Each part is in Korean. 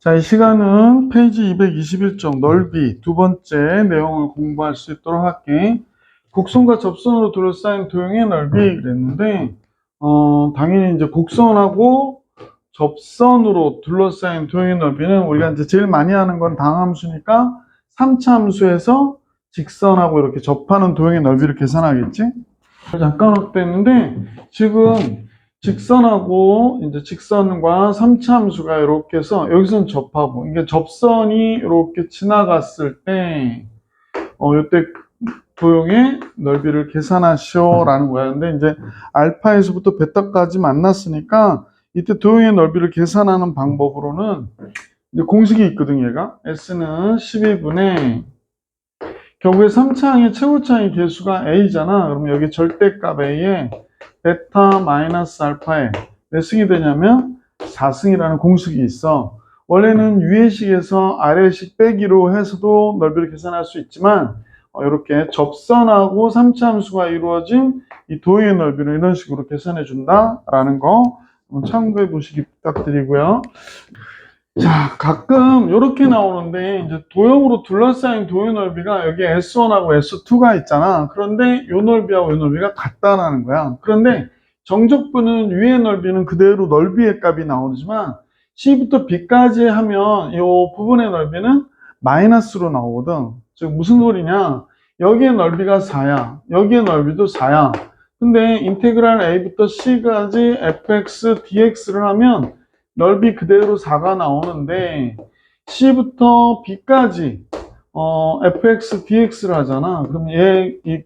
자, 이 시간은 페이지 221쪽 넓이 두 번째 내용을 공부할 수 있도록 할게. 곡선과 접선으로 둘러싸인 도형의 넓이 그랬는데, 당연히 이제 곡선하고 접선으로 둘러싸인 도형의 넓이는 우리가 이제 제일 많이 하는 건 당함수니까 3차 함수에서 직선하고 이렇게 접하는 도형의 넓이를 계산하겠지? 잠깐 확대했는데, 지금 직선하고 이제 직선과 3차 함수가 이렇게 해서 여기서는 접하고 이게 접선이 이렇게 지나갔을 때 이때 도형의 넓이를 계산하시오라는 거야. 근데 이제 알파에서부터 베타까지 만났으니까 이때 도형의 넓이를 계산하는 방법으로는 이제 공식이 있거든. 얘가 S는 12분의 결국에 3차항의 최고차항의 개수가 A잖아. 그러면 여기 절대값 A에 베타 마이너스 알파에 몇 승이 되냐면 4승이라는 공식이 있어. 원래는 위의식에서 아래식 빼기로 해서도 넓이를 계산할 수 있지만 이렇게 접선하고 3차 함수가 이루어진 이 도형의 넓이를 이런 식으로 계산해 준다라는 거 참고해 보시기 부탁드리고요. 자, 가끔 이렇게 나오는데 이제 도형으로 둘러싸인 도형 넓이가 여기 S1하고 S2가 있잖아. 그런데 이 넓이하고 이 넓이가 같다라는 거야. 그런데 정적분은 위의 넓이는 그대로 넓이의 값이 나오지만 C부터 B까지 하면 이 부분의 넓이는 마이너스로 나오거든. 즉 무슨 소리냐? 여기의 넓이가 4야. 여기의 넓이도 4야. 근데 인테그랄 A부터 C까지 fx dx를 하면 넓이 그대로 4가 나오는데 C부터 B까지 fx dx를 하잖아. 그럼 이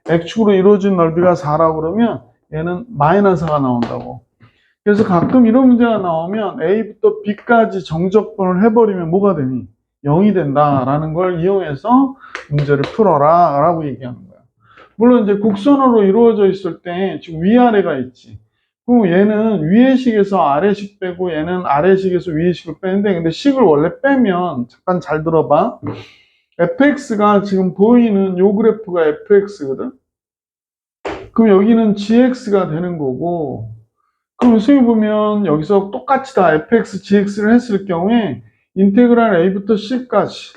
x축으로 이루어진 넓이가 4라고 그러면 얘는 마이너스 4가 나온다고. 그래서 가끔 이런 문제가 나오면 A부터 B까지 정적분을 해버리면 뭐가 되니? 0이 된다라는 걸 이용해서 문제를 풀어라 라고 얘기하는 거야. 물론 이제 곡선으로 이루어져 있을 때 지금 위아래가 있지. 그럼 얘는 위의식에서 아래식 빼고 얘는 아래식에서 위의식을 빼는데 근데 식을 원래 빼면 잠깐 잘 들어봐. fx가 지금 보이는 요 그래프가 fx거든. 그럼 여기는 gx가 되는 거고 그럼 선생님 보면 여기서 똑같이 다 fx, gx를 했을 경우에 인테그랄 a부터 c까지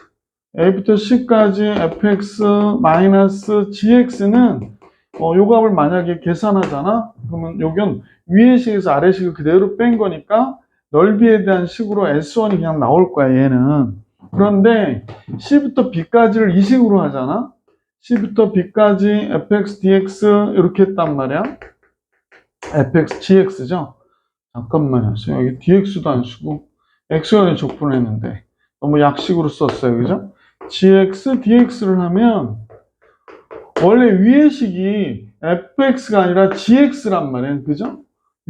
fx 마이너스 gx는 요 값을 만약에 계산하잖아? 그러면 여긴 위의식에서 아래식을 그대로 뺀 거니까 넓이에 대한 식으로 S1이 그냥 나올 거야, 얘는. 그런데 C부터 B까지를 이 식으로 하잖아? C부터 B까지 fx, dx 이렇게 했단 말이야. fx, gx죠? 잠깐만요. 여기 dx도 안 쓰고 x원에 적분했는데 너무 약식으로 썼어요. 그죠? gx, dx를 하면 원래 위의 식이 fx가 아니라 gx란 말이에요. 그죠?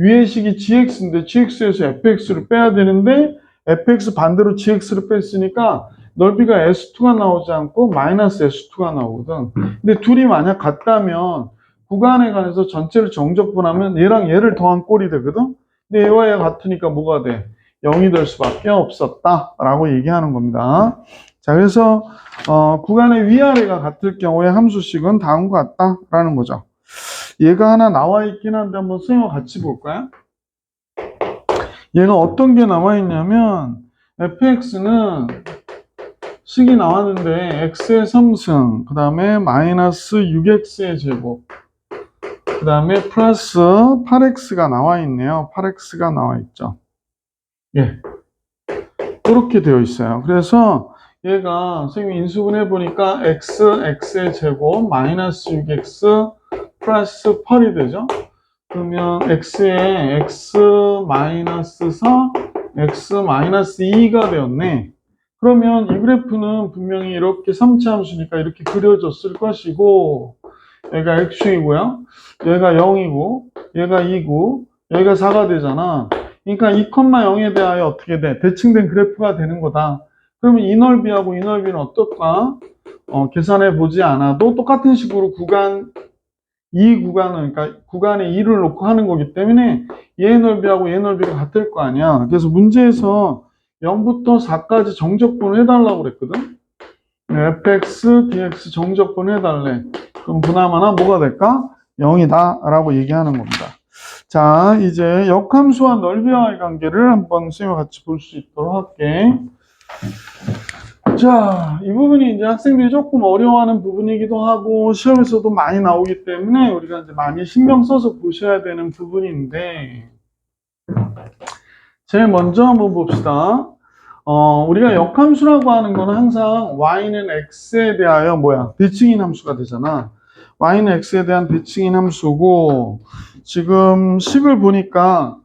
위의 식이 gx인데 gx에서 fx를 빼야 되는데 fx 반대로 gx를 뺐으니까 넓이가 s2가 나오지 않고 마이너스 s2가 나오거든. 근데 둘이 만약 같다면 구간에 관해서 전체를 정적분하면 얘랑 얘를 더한 꼴이 되거든. 근데 얘와 얘가 같으니까 뭐가 돼? 0이 될 수밖에 없었다 라고 얘기하는 겁니다. 자, 그래서 구간의 위아래가 같을 경우에 함수식은 다음과 같다라는 거죠. 얘가 하나 나와 있긴 한데 한번 선생님과 같이 볼까요? 얘가 어떤 게 나와 있냐면 fx는 식이 나왔는데 x의 3승, 그 다음에 마이너스 6x의 제곱, 그 다음에 플러스 8x가 나와 있네요. 8x가 나와 있죠. 예, 이렇게 되어 있어요. 그래서 얘가 선생님이 인수분 해보니까 x의 제곱 마이너스 6x 플러스 8이 되죠. 그러면 x에 x 마이너스 4, x 마이너스 2가 되었네. 그러면 이 그래프는 분명히 이렇게 3차 함수니까 이렇게 그려졌을 것이고 얘가 x축이고요. 얘가 0이고 얘가 2고 얘가 4가 되잖아. 그러니까 2,0에 대하여 어떻게 돼? 대칭된 그래프가 되는 거다. 그러면 이 넓이하고 이 넓이는 어떨까? 계산해 보지 않아도 똑같은 식으로 이 구간은, 그러니까 구간에 2를 놓고 하는 거기 때문에 얘 넓이하고 얘 넓이가 같을 거 아니야. 그래서 문제에서 0부터 4까지 정적분을 해달라고 그랬거든. fx, dx 정적분 해달래. 그럼 그나마나 뭐가 될까? 0이다 라고 얘기하는 겁니다. 자, 이제 역함수와 넓이와의 관계를 한번 선생님과 같이 볼 수 있도록 할게. 자, 이 부분이 이제 학생들이 조금 어려워하는 부분이기도 하고, 시험에서도 많이 나오기 때문에 우리가 이제 많이 신경 써서 보셔야 되는 부분인데, 제일 먼저 한번 봅시다. 우리가 역함수라고 하는 거는 항상 y는 x에 대하여 대칭인 함수가 되잖아. y는 x에 대한 대칭인 함수고, 지금 식을 보니까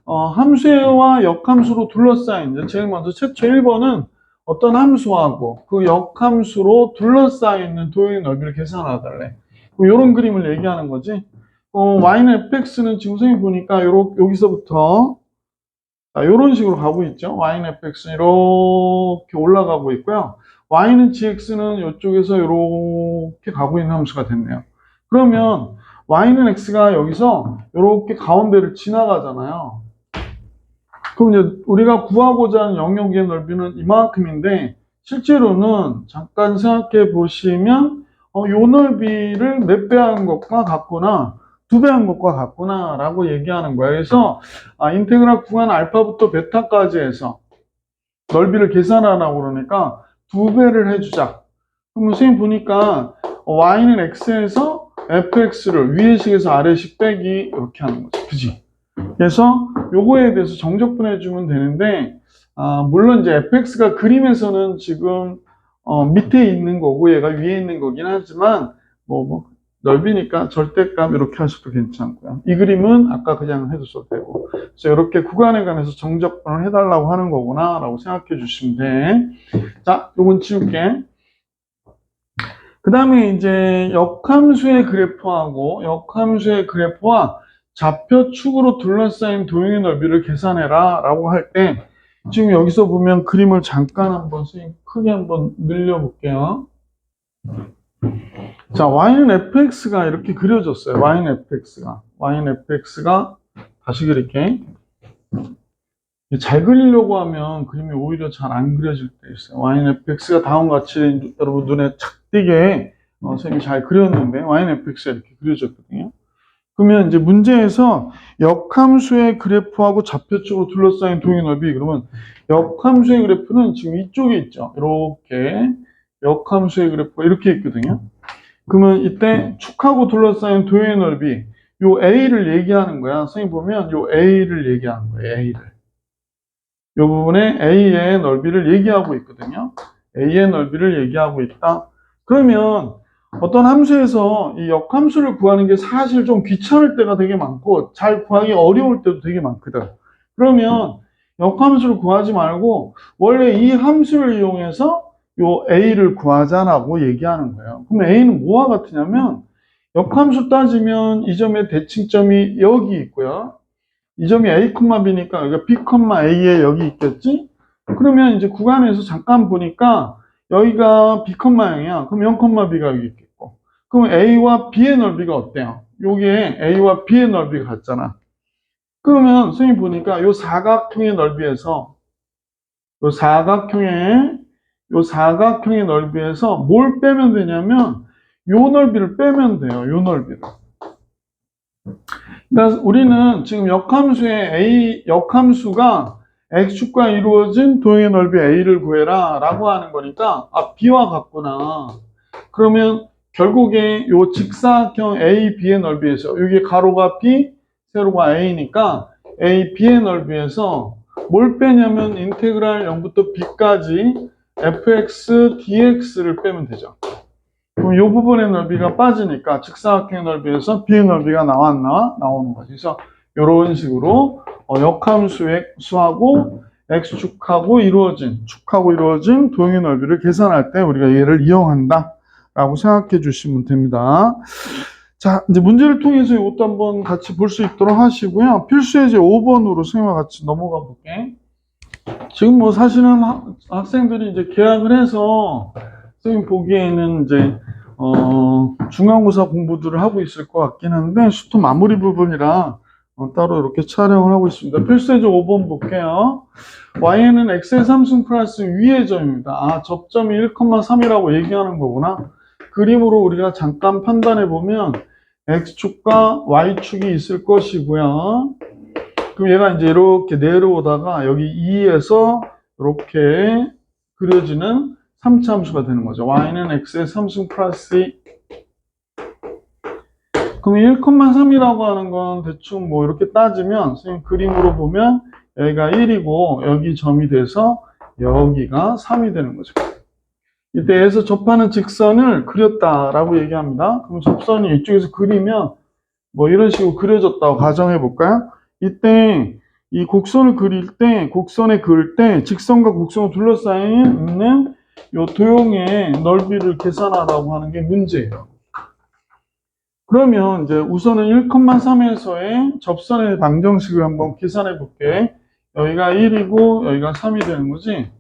함수와 역함수로 둘러싸인, 이제 제일 먼저 최초 1번은 어떤 함수하고 그 역함수로 둘러싸여 있는 도형의 넓이를 계산하달래. 이런 그림을 얘기하는 거지. y는 fx는 지금 선생님 보니까 여기서부터 이런 식으로 가고 있죠. y는 fx는 이렇게 올라가고 있고요. y는 gx는 이쪽에서 이렇게 가고 있는 함수가 됐네요. 그러면 y는 x가 여기서 이렇게 가운데를 지나가잖아요. 그럼 이제 우리가 구하고자 하는 영역의 넓이는 이만큼인데, 실제로는 잠깐 생각해 보시면 요 넓이를 몇 배 한 것과 같구나, 2배 한 것과 같구나 라고 얘기하는 거예요. 그래서 인테그랄 구간 알파부터 베타까지 해서 넓이를 계산하라고 그러니까 2배를 해주자. 그럼 선생님 보니까 y는 x에서 fx를 위의식에서 아래식 빼기 이렇게 하는 거죠. 그지? 그래서 요거에 대해서 정적분해 주면 되는데, 물론 이제 fx가 그림에서는 지금 밑에 있는 거고 얘가 위에 있는 거긴 하지만 넓이니까 절대값 이렇게 하셔도 괜찮고요. 이 그림은 아까 그냥 해줬어도 되고, 그래서 이렇게 구간에 관해서 정적분을 해달라고 하는 거구나 라고 생각해 주시면 돼. 자, 요건 지울게. 그 다음에 이제 역함수의 그래프와 좌표축으로 둘러싸인 도형의 넓이를 계산해라 라고 할 때, 지금 여기서 보면 그림을 잠깐 한번 크게 한번 늘려볼게요. 자, y는 fx가 이렇게 그려졌어요. y는 fx가 다시 그릴게. 잘 그리려고 하면 그림이 오히려 잘 안 그려질 때 있어요. y는 fx가 다음과 같이 여러분 눈에 착 띄게 선생님이 잘 그렸는데 y는 fx가 이렇게 그려졌거든요. 그러면 이제 문제에서 역함수의 그래프하고 좌표축으로 둘러싸인 도형의 넓이, 그러면 역함수의 그래프는 지금 이쪽에 있죠. 이렇게 역함수의 그래프가 이렇게 있거든요. 그러면 이때 축하고 둘러싸인 도형의 넓이, 요 A를 얘기하는 거야. 선생님 보면 요 A를 얘기하는 거예요. A를. 요 부분에 A의 넓이를 얘기하고 있거든요. A의 넓이를 얘기하고 있다. 그러면 어떤 함수에서 이 역함수를 구하는 게 사실 좀 귀찮을 때가 되게 많고 잘 구하기 어려울 때도 되게 많거든. 그러면 역함수를 구하지 말고 원래 이 함수를 이용해서 요 A를 구하자라고 얘기하는 거예요. 그럼 A는 뭐와 같으냐면, 역함수 따지면 이 점의 대칭점이 여기 있고요. 이 점이 A, B니까 여기가 B, A에 여기 있겠지? 그러면 이제 구간에서 잠깐 보니까 여기가 B, 0이야. 그럼 0, B가 여기 있겠고. 그럼 A와 B의 넓이가 어때요? 여기에 A와 B의 넓이가 같잖아. 그러면 선생님 보니까 요 사각형의 넓이에서 요 사각형의 넓이에서 뭘 빼면 되냐면 요 넓이를 빼면 돼요. 요 넓이를. 그러니까 우리는 지금 역함수가 x축과 이루어진 도형의 넓이 a를 구해라 라고 하는 거니까 b와 같구나. 그러면 결국에 요 직사각형 a, b의 넓이에서 여기 가로가 b, 세로가 a니까 a, b의 넓이에서 뭘 빼냐면 인테그랄 0부터 b까지 fx, dx를 빼면 되죠. 그럼 이 부분의 넓이가 빠지니까 직사각형의 넓이에서 b의 넓이가 나오는 거지. 그래서 이런 식으로 역함수하고 x축하고 이루어진 도형의 넓이를 계산할 때 우리가 얘를 이용한다 라고 생각해 주시면 됩니다. 자, 이제 문제를 통해서 이것도 한번 같이 볼 수 있도록 하시고요. 필수예제 5번으로 선생님과 같이 넘어가 볼게. 지금 뭐 사실은 학생들이 이제 계약을 해서 선생님 보기에는 이제 중간고사 공부들을 하고 있을 것 같긴 한데 수토 마무리 부분이라 따로 이렇게 촬영을 하고 있습니다. 필수예제 5번 볼게요. y는 x의 3승 플러스 위의 점입니다. 접점이 1,3이라고 얘기하는 거구나. 그림으로 우리가 잠깐 판단해 보면 x축과 y축이 있을 것이고요. 그럼 얘가 이제 이렇게 내려오다가 여기 2에서 이렇게 그려지는 3차 함수가 되는 거죠. y는 x의 3승 플러스 2. 그럼 1,3이라고 하는 건 대충 뭐 이렇게 따지면 선생님 그림으로 보면 여기가 1이고 여기 점이 돼서 여기가 3이 되는 거죠. 이때에서 접하는 직선을 그렸다라고 얘기합니다. 그럼 접선이 이쪽에서 그리면 뭐 이런 식으로 그려졌다고 가정해 볼까요? 이때 이 곡선을 그릴 때, 곡선에 그을 때 직선과 곡선을 둘러싸인 있는 요 도형의 넓이를 계산하라고 하는 게 문제예요. 그러면 이제 우선은 1,3에서의 접선의 방정식을 한번 계산해 볼게. 여기가 1이고 여기가 3이 되는 거지.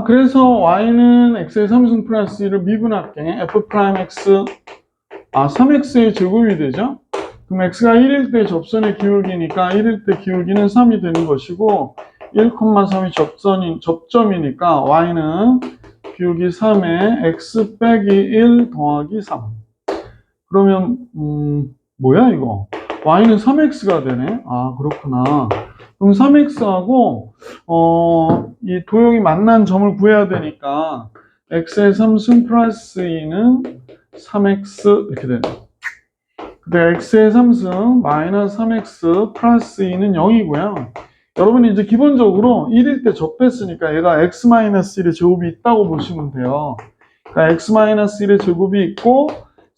그래서 y는 x의 3승 플러스 1을 미분할게. f 프라임 x 3x의 제곱이 되죠. 그럼 x가 1일 때 접선의 기울기니까 1일 때 기울기는 3이 되는 것이고 1,3이 접점이니까 y는 기울기 3에 x 빼기 1 더하기 3. 그러면 뭐야 이거? y는 3x가 되네. 그렇구나. 그럼 3x하고 이 도형이 만난 점을 구해야 되니까 x의 3승 플러스 2는 3x 이렇게 되네. 근데 x의 3승 마이너스 3x 플러스 2는 0이고요. 여러분이 이제 기본적으로 1일 때 접했으니까 얘가 x-1의 제곱이 있다고 보시면 돼요. 그러니까 x-1의 제곱이 있고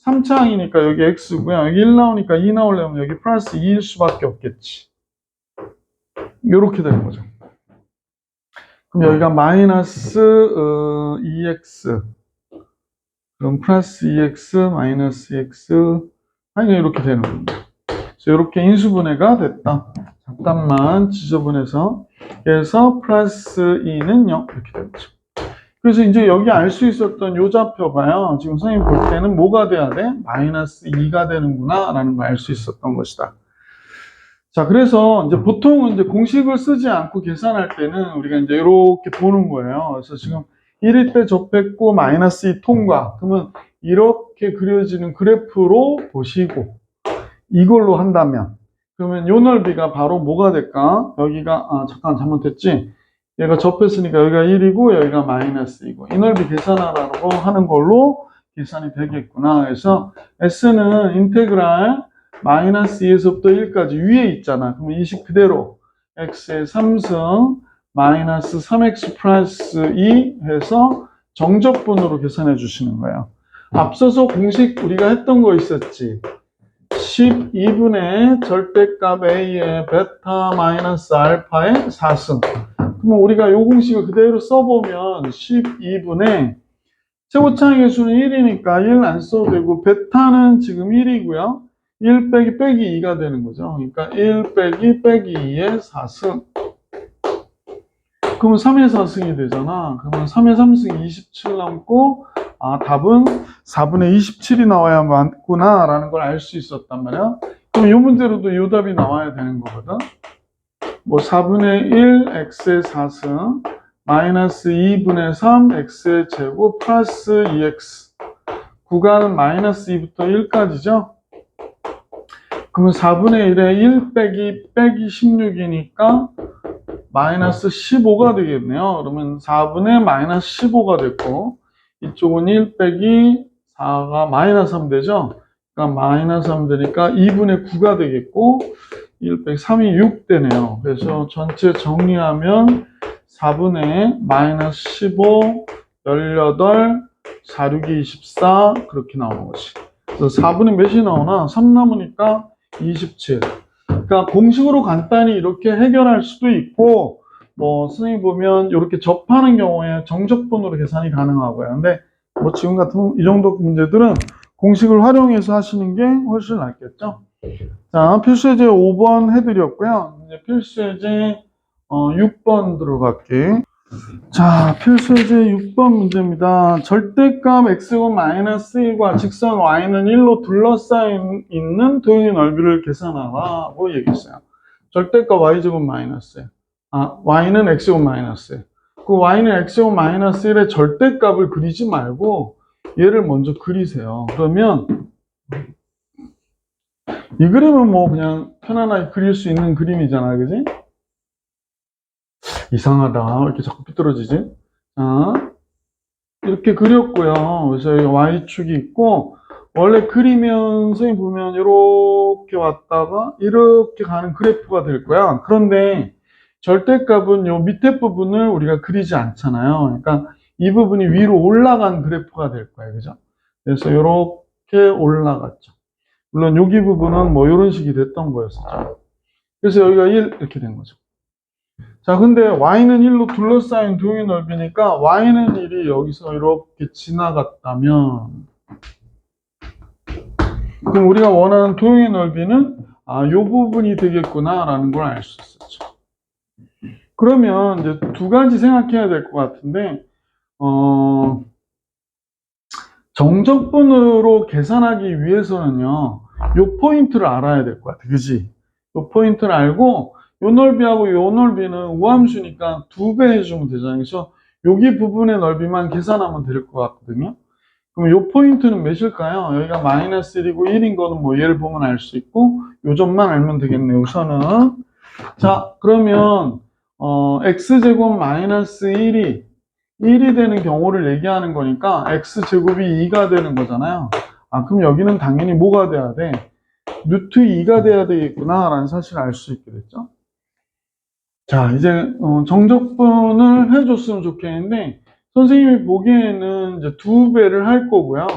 3차항이니까 여기 x고요. 여기 1 나오니까 2 나오려면 여기 플러스 2일 수밖에 없겠지. 이렇게 되는 거죠. 그럼 여기가 마이너스 2x 그럼 플러스 2x 마이너스 2x 이렇게 되는 겁니다. 그래서 이렇게 인수분해가 됐다. 잠깐만 지저분해서 그래서 플러스 2는 0 이렇게 되죠. 그래서 이제 여기 알 수 있었던 요 좌표가요. 지금 선생님 볼 때는 뭐가 돼야 돼? 마이너스 2가 되는구나 라는 걸 알 수 있었던 것이다. 자, 그래서 이제 보통은 이제 공식을 쓰지 않고 계산할 때는 우리가 이제 이렇게 보는 거예요. 그래서 지금 1일 때 접했고 마이너스 2 통과. 그러면 이렇게 그려지는 그래프로 보시고 이걸로 한다면 그러면 요 넓이가 바로 뭐가 될까? 여기가 잠깐 잘못했지. 얘가 접했으니까 여기가 1이고 여기가 마이너스 2고 이 넓이 계산하라고 하는 걸로 계산이 되겠구나. 그래서 S는 인테그랄 마이너스 2에서부터 1까지 위에 있잖아. 그러면 이 식 그대로 x의 3승 마이너스 3x 플러스 2 해서 정적분으로 계산해 주시는 거예요. 앞서서 공식 우리가 했던 거 있었지. 12분의 절대값 a의 베타 마이너스 알파의 4승. 그럼 우리가 요 공식을 그대로 써보면 12분의 최고차항의 수는 1이니까 1 안 써도 되고 베타는 지금 1이고요. 1 빼기 2가 되는 거죠. 그러니까 1 빼기 2의 4승. 그러면 3의 4승이 되잖아. 그러면 3의 3승 27 남고 답은 4분의 27이 나와야 맞구나 라는 걸 알 수 있었단 말이야. 그럼 이 문제로도 이 답이 나와야 되는 거거든. 뭐 4분의 1 x의 4승 마이너스 2분의 3 x의 제곱 플러스 2x 구간은 마이너스 2부터 1까지죠. 그러면 4분의 1에 1 빼기 16이니까 마이너스 15가 되겠네요. 그러면 4분의 마이너스 15가 됐고 이쪽은 1 빼기 4가 마이너스 3 되죠. 그러니까 마이너스 3 되니까 2분의 9가 되겠고 1 빼기 3이 6 되네요. 그래서 전체 정리하면 4분의 마이너스 15, 18, 4, 6이 24 그렇게 나오는 거지. 그래서 4분의 몇이 나오나? 3 남으니까 27. 그러니까 공식으로 간단히 이렇게 해결할 수도 있고 뭐 선생님 보면 이렇게 접하는 경우에 정적분으로 계산이 가능하고요. 근데 뭐 지금 같은 이 정도 문제들은 공식을 활용해서 하시는 게 훨씬 낫겠죠. 자, 필수예제 5번 해드렸고요. 이제 필수예제 6번 들어갈게. 자, 필수예제 6번 문제입니다. 절대값 x제곱 마이너스 1과 직선 y는 1로 둘러싸인 있는 도형의 넓이를 계산하라고 얘기했어요. 절대값 y제곱 마이너스 y는 x제곱 마이너스 그 y는 x제곱 마이너스 1의 절대값을 그리지 말고 얘를 먼저 그리세요. 그러면 이 그림은 뭐 그냥 편안하게 그릴 수 있는 그림이잖아, 그지? 이상하다. 왜 이렇게 자꾸 삐뚤어지지? 자, 이렇게 그렸고요. 그래서 여기 Y축이 있고, 원래 그리면 선생님 보면 이렇게 왔다가 이렇게 가는 그래프가 될 거야. 그런데 절대값은 요 밑에 부분을 우리가 그리지 않잖아요. 그러니까 이 부분이 위로 올라간 그래프가 될 거예요. 그죠? 그래서 이렇게 올라갔죠. 물론 여기 부분은 뭐 이런 식이 됐던 거였었죠. 그래서 여기가 1 이렇게 된 거죠. 자, 근데 y는 1로 둘러싸인 도형의 넓이니까 y는 1이 여기서 이렇게 지나갔다면, 그럼 우리가 원하는 도형의 넓이는 요 부분이 되겠구나라는 걸 알 수 있었죠. 그러면 이제 두 가지 생각해야 될 것 같은데, 정적분으로 계산하기 위해서는요, 요 포인트를 알아야 될 것 같아. 그지? 요 포인트를 알고, 요 넓이하고 요 넓이는 우함수니까 2배 해주면 되잖아요. 그래서 여기 부분의 넓이만 계산하면 될 것 같거든요. 그럼 요 포인트는 몇일까요? 여기가 마이너스 1이고 1인 거는 뭐 얘를 보면 알 수 있고, 요 점만 알면 되겠네요, 우선은. 자, 그러면, x제곱 마이너스 1이 되는 경우를 얘기하는 거니까 x제곱이 2가 되는 거잖아요. 그럼 여기는 당연히 뭐가 돼야 돼? 루트 2가 돼야 되겠구나 라는 사실을 알 수 있게 됐죠. 자, 이제 정적분을 해줬으면 좋겠는데 선생님이 보기에는 이제 2배를 할 거고요.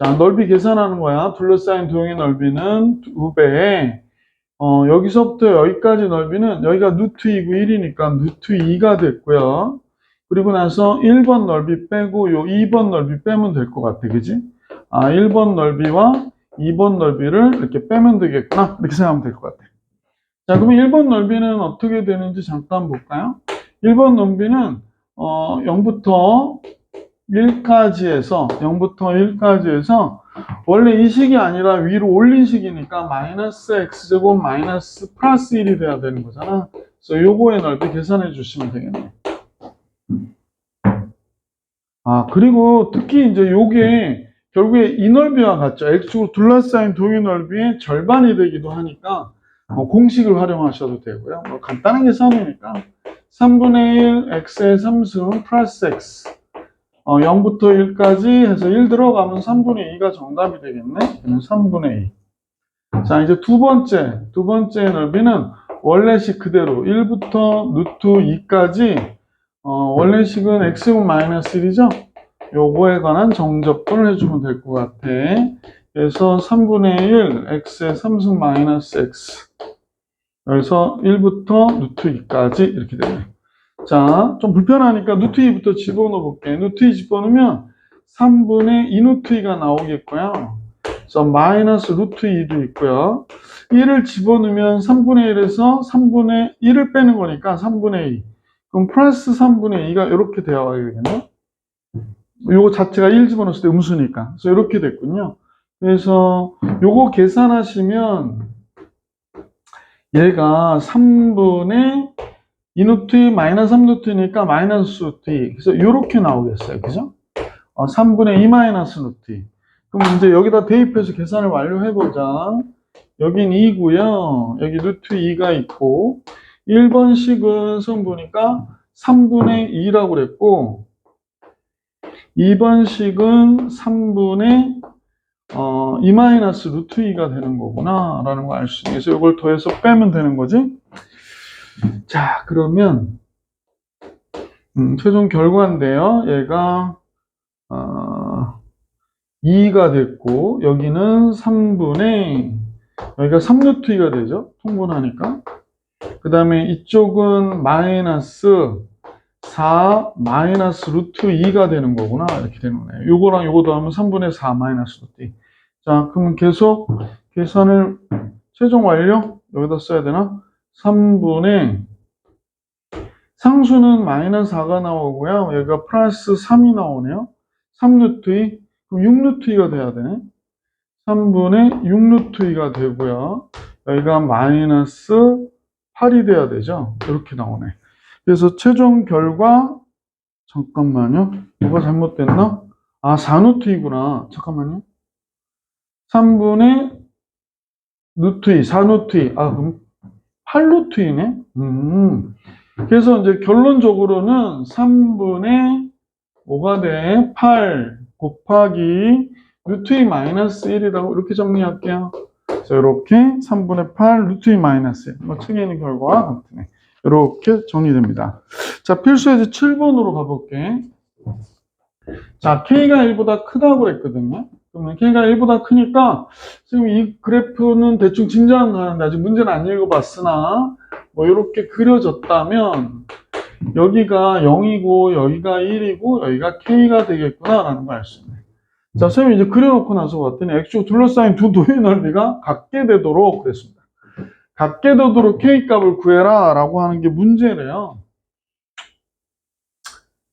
자, 넓이 계산하는 거야. 둘러싸인 도형의 넓이는 2배에 여기서부터 여기까지 넓이는 여기가 루트 2고 1이니까 루트 2가 됐고요. 그리고 나서 1번 넓이 빼고 요 2번 넓이 빼면 될 것 같아. 그지? 1번 넓이와 2번 넓이를 이렇게 빼면 되겠구나. 이렇게 생각하면 될 것 같아. 자, 그러면 1번 넓이는 어떻게 되는지 잠깐 볼까요? 1번 넓이는 0부터 1까지 해서 원래 이 식이 아니라 위로 올린 식이니까 마이너스 x제곱 마이너스 플러스 1이 돼야 되는 거잖아. 그래서 요거의 넓이 계산해 주시면 되겠네. 그리고 특히 이제 요게 결국에 이 넓이와 같죠. x축으로 둘러싸인 도형의 넓이의 절반이 되기도 하니까 공식을 활용하셔도 되고요. 뭐 간단한 계산이니까 3분의 1 x의 3승 플러스 x 0부터 1까지 해서 1 들어가면 3분의 2가 정답이 되겠네. 그러면 3분의 2. 자, 이제 두 번째 넓이는 원래식 그대로 1부터 루트 2까지 원래식은 x제곱 마이너스 1이죠? 요거에 관한 정적분을 해주면 될 것 같아. 그래서 3분의 1 x의 3승 마이너스 x 그래서 1부터 루트 2까지 이렇게 되네. 자, 좀 불편하니까 루트 2부터 집어넣어 볼게. 루트 2 집어넣으면 3분의 2 루트 2가 나오겠고요. 그래서 마이너스 루트 2도 있고요. 1을 집어넣으면 3분의 1에서 3분의 1을 빼는 거니까 3분의 2. 그럼 플러스 3분의 2가 이렇게 되어 가야겠네. 요거 자체가 1 집어넣었을 때 음수니까. 그래서 이렇게 됐군요. 그래서 요거 계산하시면 얘가 3분의 2루트 2 마이너스 3루트니까 마이너스 루트 2. 그래서 이렇게 나오겠어요. 그죠? 3분의 2 마이너스 루트 2. 그럼 이제 여기다 대입해서 계산을 완료해보자. 여긴 2고요. 여기 루트 2가 있고 1번식은 선 보니까 3분의 2라고 그랬고 2번식은 3분의 2 마이너스 루트 2가 되는 거구나 라는 걸 알 수 있어요. 그래서 이걸 더해서 빼면 되는 거지. 자, 그러면 최종 결과인데요. 얘가 2가 됐고 여기는 3분의 여기가 3루트 2가 되죠. 통분하니까. 그 다음에 이쪽은 마이너스 4 마이너스 루트 2가 되는 거구나. 이렇게 되는 거네요. 요거랑 요거 더하면 3분의 4 마이너스 루트 2. 자, 그럼 계속 계산을 최종 완료? 여기다 써야 되나? 3분의 상수는 마이너스 4가 나오고요. 여기가 플러스 3이 나오네요. 3루트 2. 그럼 6루트 2가 돼야 되네. 3분의 6루트 2가 되고요. 여기가 마이너스 8이 돼야 되죠. 이렇게 나오네. 그래서 최종 결과 잠깐만요. 뭐가 잘못됐나? 4루트 2구나. 잠깐만요. 3분의 루트 2, 4루트 2. 아, 그럼 8루트 2네? 그래서 이제 결론적으로는 3분의 뭐가 돼? 8 곱하기 루트 2 마이너스 1이라고 이렇게 정리할게요. 그래서 이렇게 3분의 8 루트 2 마이너스 1. 뭐 책에 있는 결과와 같네. 이렇게 정리됩니다. 자, 필수예제 7번으로 가볼게. 자, K가 1보다 크다고 그랬거든요. 그러면 K가 1보다 크니까 지금 이 그래프는 대충 짐작은 가는데 아직 문제는 안 읽어봤으나 뭐 이렇게 그려졌다면 여기가 0이고 여기가 1이고 여기가 K가 되겠구나라는 걸 알 수 있네. 자, 선생님이 이제 그려놓고 나서 봤더니 X축 둘러싸인 두 도의 넓이가 같게 되도록 그랬습니다. 같게 되도록 K 값을 구해라 라고 하는 게 문제래요.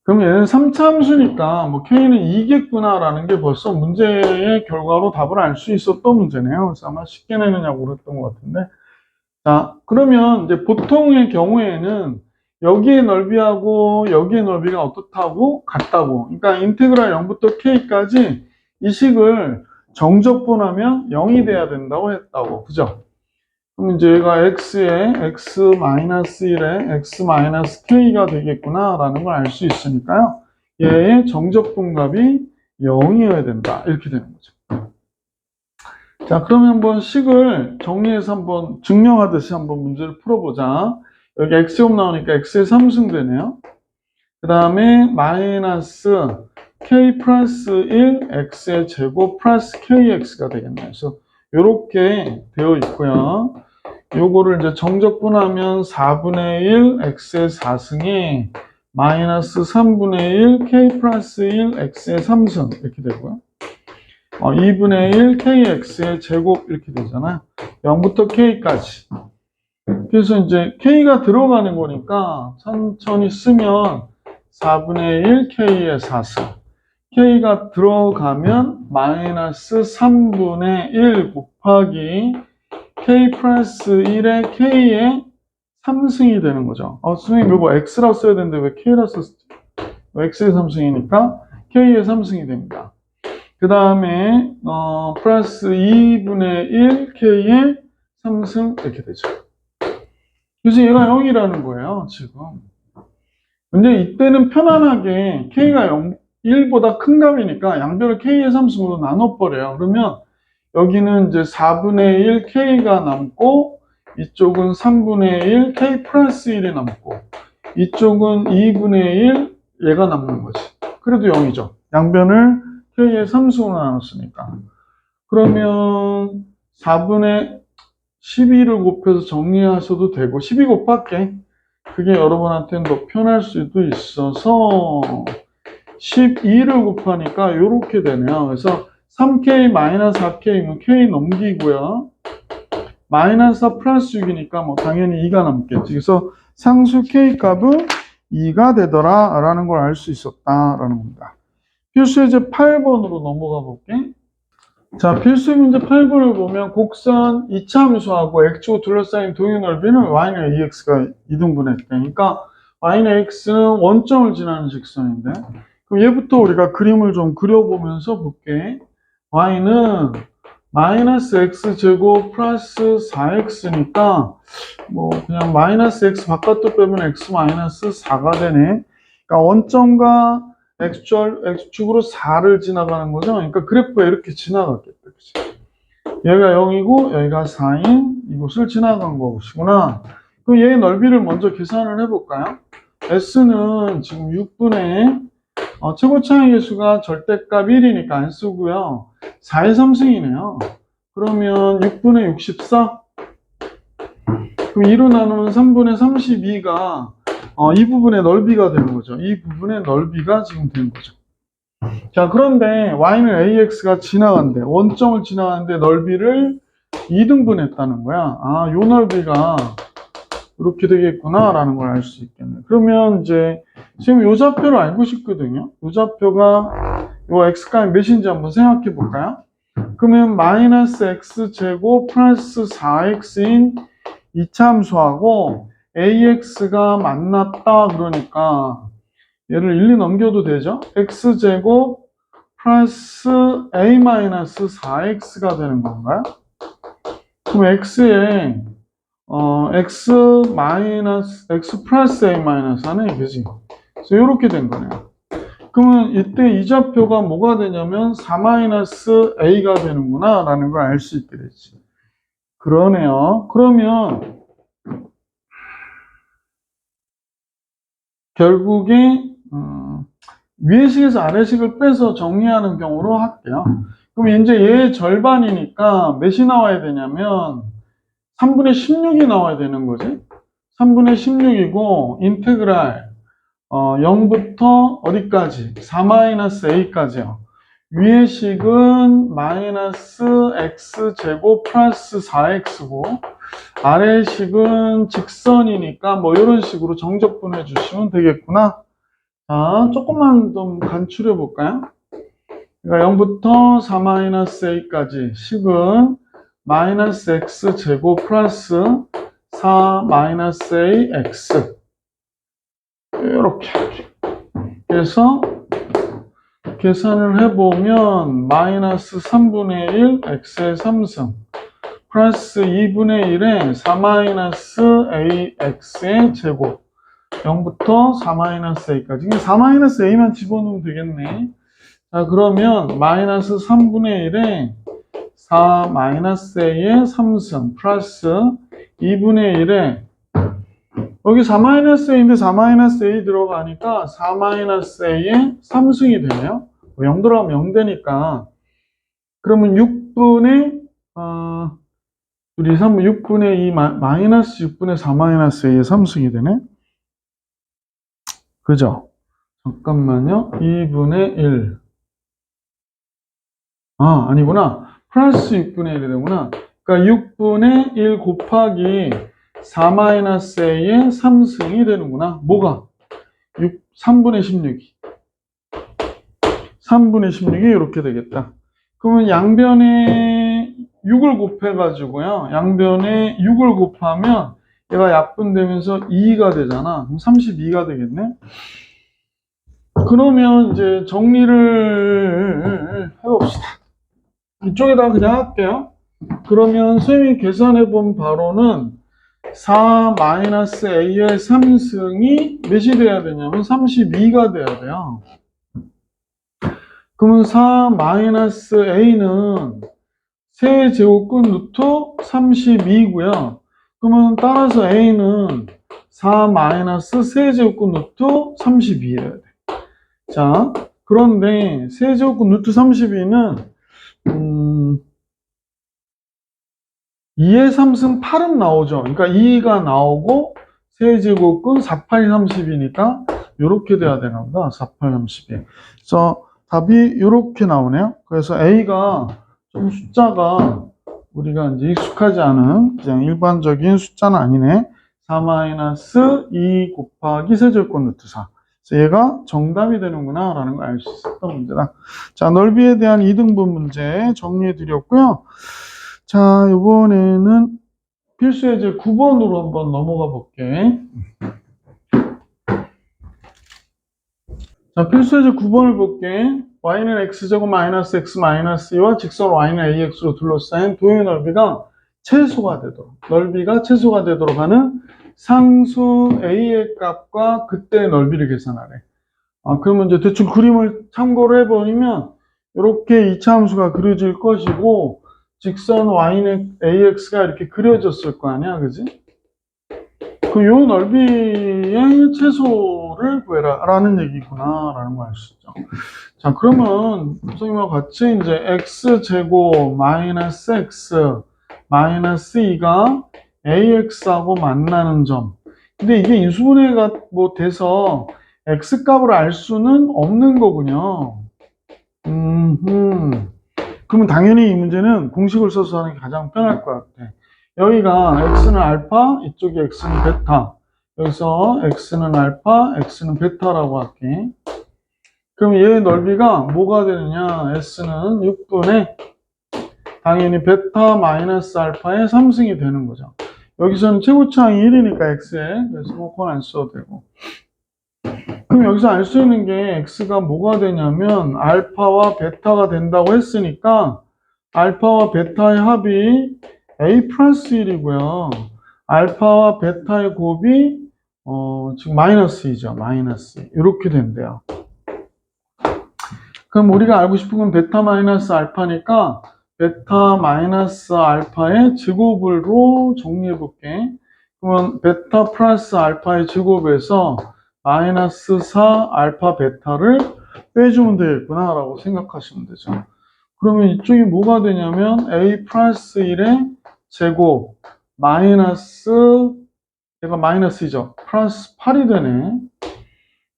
그럼 얘는 3차함수니까 뭐 K는 2겠구나라는 게 벌써 문제의 결과로 답을 알 수 있었던 문제네요. 그래서 아마 쉽게 내느냐고 그랬던 것 같은데. 자, 그러면 이제 보통의 경우에는 여기의 넓이하고 여기의 넓이가 어떻다고? 같다고. 그러니까 인테그랄 0부터 K까지 이 식을 정적분하면 0이 돼야 된다고 했다고. 그죠? 그럼 이제 얘가 x에 x-1에 x-k가 되겠구나라는 걸 알 수 있으니까요. 얘의 정적분값이 0이어야 된다. 이렇게 되는 거죠. 자, 그러면 한번 식을 정리해서 한번 증명하듯이 한번 문제를 풀어보자. 여기 x제곱 나오니까 x의 3승 되네요. 그 다음에 마이너스 k 플러스 1 x의 제곱 플러스 kx가 되겠네요. 그래서 이렇게 되어 있고요. 요거를 이제 정적분하면 4분의 1 x의 4승이 마이너스 3분의 1 k 플러스 1 x의 3승 이렇게 되고요. 2분의 1 kx의 제곱 이렇게 되잖아요. 0부터 k까지. 그래서 이제 k가 들어가는 거니까 천천히 쓰면 4분의 1 k의 4승. k가 들어가면 마이너스 3분의 1 곱하기 k 플러스 1의 k의 3승이 되는 거죠. 선생님 이거 x라고 써야 되는데 왜 k라고 썼지? x의 3승이니까 k의 3승이 됩니다. 그 다음에 플러스 2분의 1 k의 3승 이렇게 되죠. 그래서 얘가 0이라는 거예요, 지금. 근데 이때는 편안하게 k가 1보다 큰 값이니까 양변을 k의 3승으로 나눠버려요. 그러면 여기는 이제 4분의 1 k가 남고 이쪽은 3분의 1 k 플러스 1이 남고 이쪽은 2분의 1 얘가 남는 거지. 그래도 0이죠. 양변을 k의 3승으로 나눴으니까. 그러면 4분의 12를 곱해서 정리하셔도 되고 12 곱할게. 그게 여러분한테는 더 편할 수도 있어서 12를 곱하니까 이렇게 되네요. 그래서 3k-4k면 k 넘기고요. 마이너스 4 플러스 6이니까 뭐 당연히 2가 남겠지. 그래서 상수 k 값은 2가 되더라 라는 걸 알 수 있었다라는 겁니다. 필수예제 8번으로 넘어가 볼게. 자, 필수 문제 8번을 보면 곡선 2차 함수하고 x축 둘러싸인 도형 넓이는 y는 ax가 이등분했대. 그러니까 y는 x는 원점을 지나는 직선인데 그럼 얘부터 우리가 그림을 좀 그려보면서 볼게. y는 마이너스 x제곱 플러스 4x니까 뭐 그냥 마이너스 x 바깥도 빼면 x 마이너스 4가 되네. 그러니까 원점과 x축으로 4를 지나가는 거죠. 그러니까 그래프가 이렇게 지나갔겠다. 그치? 얘가 0이고 여기가 4인 이곳을 지나간 것이구나. 그럼 얘의 넓이를 먼저 계산을 해볼까요? s는 지금 6분의 최고 차이 계수가 절대값 1이니까 안 쓰고요. 4의 3승이네요. 그러면 6분의 64? 그럼 2로 나누면 3분의 32가 이 부분의 넓이가 되는 거죠. 이 부분의 넓이가 지금 되는 거죠. 자, 그런데 y는 ax가 지나간대. 원점을 지나가는데 넓이를 2등분했다는 거야. 요 넓이가 이렇게 되겠구나 라는 걸 알 수 있겠네. 그러면 이제 지금 요 좌표를 알고 싶거든요. 요 좌표가 요 x값이 몇인지 한번 생각해 볼까요? 그러면 마이너스 x제곱 플러스 4x인 이참수하고 ax가 만났다 그러니까 얘를 1, 2 넘겨도 되죠? x제곱 플러스 a 마이너스 4x가 되는 건가요? 그럼 x에 x 마이너스 x 플러스 a 마이너스 하네, 그지? 그래서 이렇게 된 거네요. 그러면 이때 이 좌표가 뭐가 되냐면 4 마이너스 a가 되는구나 라는 걸 알 수 있게 되지. 그러네요. 그러면 결국에 위의식에서 아래식을 빼서 정리하는 경우로 할게요. 그럼 이제 얘의 절반이니까 몇이 나와야 되냐면 3분의 16이 나와야 되는 거지. 3분의 16이고 인테그랄 0부터 어디까지? 4-a까지요. 위의 식은 마이너스 x제곱 플러스 4x고 아래 식은 직선이니까 뭐 이런 식으로 정적분해 주시면 되겠구나. 자, 조금만 좀 간추려 볼까요? 그러니까 0부터 4-a까지 식은 마이너스 x제곱 플러스 4-ax 이렇게 그래서 계산을 해보면 마이너스 3분의 1 x의 3승 플러스 2분의 1에 4-ax의 제곱 0부터 4-a까지 4-a만 집어넣으면 되겠네. 자, 그러면 마이너스 3분의 1에 4-a의 3승 플러스 2분의 1에 여기 4-a인데 4-a 들어가니까 4-a의 3승이 되네요. 0 들어가면 0 되니까 그러면 6분의 6분의 2 마이너스 6분의 4-a의 3승이 되네. 그죠? 잠깐만요. 2분의 1 아니구나. 플러스 6분의 1이 되구나. 그러니까 6분의 1 곱하기 4-a의 3승이 되는구나. 뭐가? 3분의 16이. 3분의 16이 이렇게 되겠다. 그러면 양변에 6을 곱해가지고요. 양변에 6을 곱하면 얘가 약분되면서 2가 되잖아. 그럼 32가 되겠네. 그러면 이제 정리를 해봅시다. 이쪽에다 그냥 할게요. 그러면 선생님이 계산해본 바로는 4-a의 3승이 몇이 돼야 되냐면 32가 돼야 돼요. 그러면 4-a는 세제곱근 루트 32고요. 그러면 따라서 a는 4-세제곱근 루트 32여야 돼. 자, 그런데 세제곱근 루트 32는 2의 3승 8은 나오죠. 그러니까 2가 나오고 세제곱근 4, 8, 30이니까 이렇게 돼야 되나 보다. 4, 8, 32. 그래서 답이 이렇게 나오네요. 그래서 A가 좀 숫자가 우리가 이제 익숙하지 않은 그냥 일반적인 숫자는 아니네. 4-2 곱하기 세제곱근 루트 4. 그래서 얘가 정답이 되는구나 라는 걸 알 수 있었던 문제다. 자, 넓이에 대한 2등분 문제 정리해 드렸고요. 자, 이번에는 필수 예제 9번으로 한번 넘어가 볼게. 자, 필수 예제 9번을 볼게. y는 x제곱 마이너스 x 마이너스 2와 직선 y는 ax로 둘러싸인 도형의 넓이가 최소가 되도록, 넓이가 최소가 되도록 하는 상수 a의 값과 그때의 넓이를 계산하래. 그러면 이제 대충 그림을 참고를 해보면 이렇게 이차함수가 그려질 것이고 직선 y는 ax가 이렇게 그려졌을 거 아니야, 그지? 요 넓이의 최소를 구해라 라는 얘기구나 라는 걸 알 수 있죠. 자, 그러면 선생님과 같이 이제 x제곱 마이너스 x 마이너스 2가 ax하고 만나는 점. 근데 이게 인수분해가 뭐 돼서 x 값을 알 수는 없는 거군요. 그러면 당연히 이 문제는 공식을 써서 하는 게 가장 편할 것 같아. 여기가 x는 알파, 이쪽이 x는 베타. 여기서 x는 알파, x는 베타라고 할게. 그럼 얘의 넓이가 뭐가 되느냐? s는 6분의 당연히 베타 마이너스 알파의 3승이 되는 거죠. 여기서는 최고차항이 1이니까 x에 그래서 뭐 그건 안 써도 되고. 그럼 여기서 알 수 있는 게 x가 뭐가 되냐면 알파와 베타가 된다고 했으니까 알파와 베타의 합이 A 플러스 1이고요. 알파와 베타의 곱이 지금 마이너스 2죠. 마이너스 2. 이렇게 된대요. 그럼 우리가 알고 싶은 건 베타 마이너스 알파니까 베타 마이너스 알파의 제곱으로 정리해 볼게. 그러면 베타 플러스 알파의 제곱에서 마이너스 4 알파 베타를 빼주면 되겠구나 라고 생각하시면 되죠. 그러면 이쪽이 뭐가 되냐면 A 플러스 1의 제곱 마이너스 얘가 마이너스이죠. 플러스 8이 되네.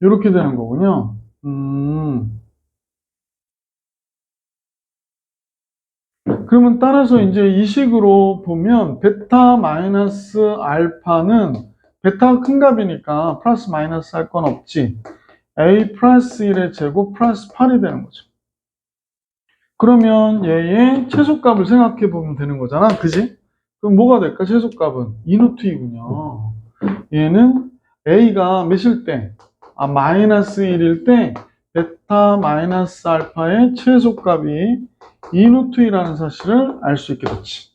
이렇게 되는 거군요. 그러면 따라서 이제 이 식으로 보면 베타 마이너스 알파는 베타가 큰 값이니까 플러스 마이너스 할 건 없지. A 플러스 1의 제곱 플러스 8이 되는 거죠. 그러면 얘의 최소값을 생각해 보면 되는 거잖아. 그지? 그럼 뭐가 될까? 최소값은 2루트이군요. 얘는 A가 몇일 때? 마이너스 1일 때 베타 마이너스 알파의 최소값이 2루트이라는 사실을 알 수 있게 됐지.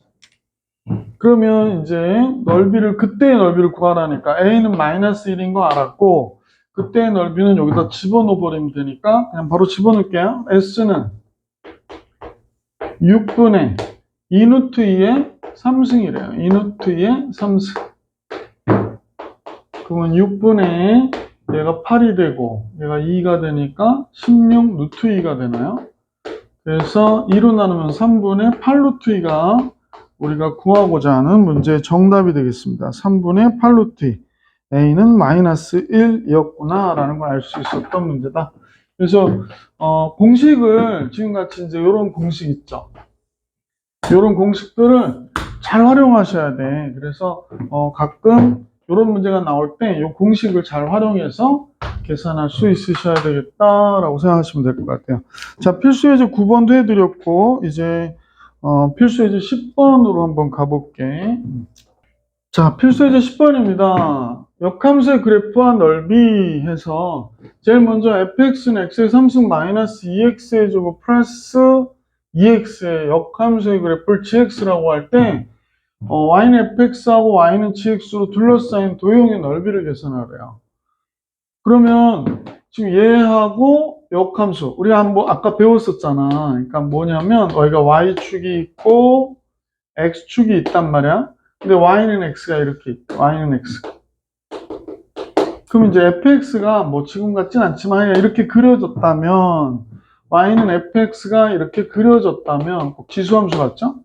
그러면 이제 그때의 넓이를 구하라니까 A는 마이너스 1인 거 알았고 그때의 넓이는 여기다 집어넣어 버리면 되니까 그냥 바로 집어넣을게요. S는 6분의 2루트 2의 3승이래요. 2루트 2의 3승. 그러면 6분의 얘가 8이 되고 얘가 2가 되니까 16 루트 2가 되나요? 그래서 2로 나누면 3분의 8 루트 2가 우리가 구하고자 하는 문제의 정답이 되겠습니다. 3분의 8 루트 2. A는 마이너스 1이었구나 라는 걸 알 수 있었던 문제다. 그래서 공식을 지금같이 이제 이런 공식 있죠. 이런 공식들을 잘 활용하셔야 돼. 그래서 가끔 이런 문제가 나올 때 이 공식을 잘 활용해서 계산할 수 있으셔야 되겠다라고 생각하시면 될 것 같아요. 자, 필수 예제 9번도 해드렸고 이제 필수 예제 10번으로 한번 가볼게. 자, 필수 예제 10번입니다. 역함수의 그래프와 넓이 해서 제일 먼저 fx는 x의 3승 마이너스 2x의 제곱 플러스 2x의 역함수의 그래프를 gx라고 할 때 y는 fx하고 y는 gx로 둘러싸인 도형의 넓이를 계산하래요. 그러면 지금 얘하고 역함수 우리가 한번 아까 배웠었잖아. 그러니까 뭐냐면 여기가 y축이 있고 x축이 있단 말이야. 근데 y는 x가 이렇게 있다. y는 x. 그럼 이제 fx가 뭐 지금 같진 않지만 이렇게 그려졌다면 y는 fx가 이렇게 그려졌다면 꼭 지수함수 같죠?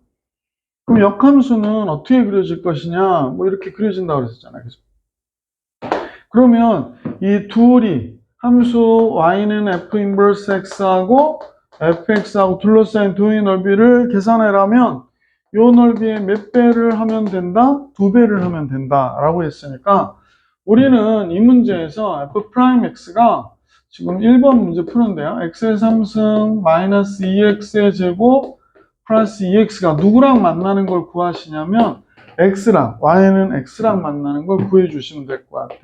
그럼 역함수는 어떻게 그려질 것이냐? 뭐 이렇게 그려진다고 그랬었잖아요. 그죠? 그러면 이 둘이 함수 y는 f 인버스 x하고 fx하고 둘러싸인 도형의 넓이를 계산하려면 이 넓이의 몇 배를 하면 된다? 2배를 하면 된다 라고 했으니까 우리는 이 문제에서 f'x가 지금 1번 문제 푸는데요. x의 3승 마이너스 2x의 제곱 플러스 2x가 누구랑 만나는 걸 구하시냐면 x랑 y는 x랑 만나는 걸 구해 주시면 될 것 같아.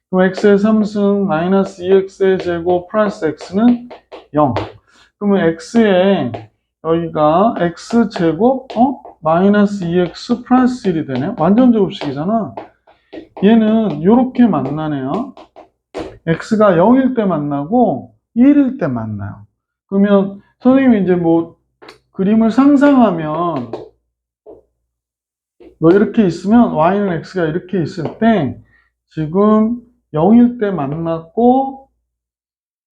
그럼 x의 3승 마이너스 2x의 제곱 플러스 x는 0. 그러면 x의 여기가 x제곱 마이너스 2x 플러스 1이 되네. 완전 제곱식이잖아. 얘는 이렇게 만나네요. x가 0일 때 만나고 1일 때 만나요. 그러면 선생님이 이제 뭐 그림을 상상하면 이렇게 있으면 y는 x가 이렇게 있을 때 지금 0일 때 만났고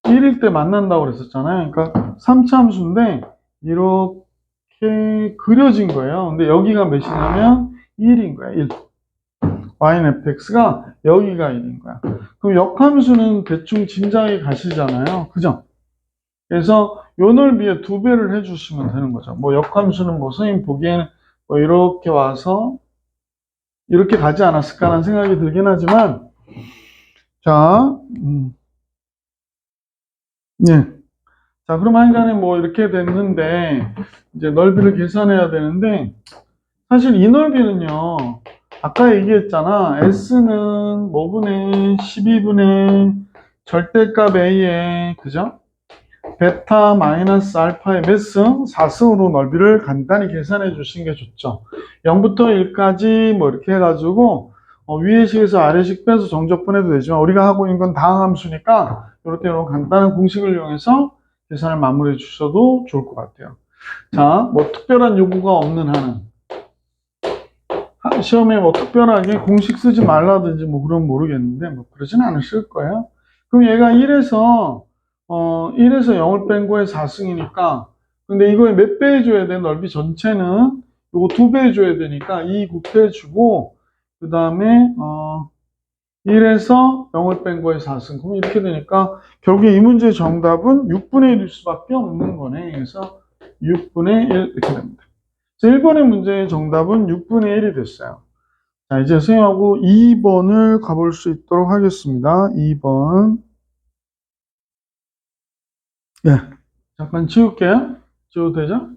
1일 때 만난다고 그랬었잖아요. 그러니까 3차 함수인데 이렇게 그려진 거예요. 근데 여기가 몇이냐면 1인 거야. 1. y는 fx가 여기가 1인 거야. 그럼 역함수는 대충 짐작이 가시잖아요. 그죠? 그래서 요 넓이에 2배를 해주시면 되는 거죠. 뭐 역함수는 뭐 선생님 보기에는 뭐 이렇게 와서 이렇게 가지 않았을까라는 생각이 들긴 하지만 자, 예. 자, 그럼 하여간에 뭐 이렇게 됐는데 이제 넓이를 계산해야 되는데 사실 이 넓이는요. 아까 얘기했잖아. S는 뭐분의 12분의 절대값 A에 그죠? 베타 마이너스 알파의 몇 승? 4승으로 넓이를 간단히 계산해 주시는 게 좋죠. 0부터 1까지 뭐 이렇게 해가지고 위의식에서 아래식 빼서 정적분해도 되지만 우리가 하고 있는 건 다항함수니까 이렇게 간단한 공식을 이용해서 계산을 마무리해 주셔도 좋을 것 같아요. 자, 뭐 특별한 요구가 없는 한은 시험에 뭐 특별하게 공식 쓰지 말라든지 뭐 그런 모르겠는데 뭐 그러진 않으실 거예요. 그럼 얘가 1에서 0을 뺀 거에 4승이니까 근데 이거에 몇 배 해줘야 돼? 넓이 전체는 요거 2배 해줘야 되니까 2 곱해주고 그 다음에 1에서 0을 뺀 거에 4승. 그럼 이렇게 되니까 결국에 이 문제의 정답은 6분의 1일 수밖에 없는 거네. 그래서 6분의 1 이렇게 됩니다. 1번의 문제의 정답은 6분의 1이 됐어요. 자, 이제 선생님하고 2번을 가볼 수 있도록 하겠습니다. 2번. 예. 잠깐 지울게요. 지워도 되죠?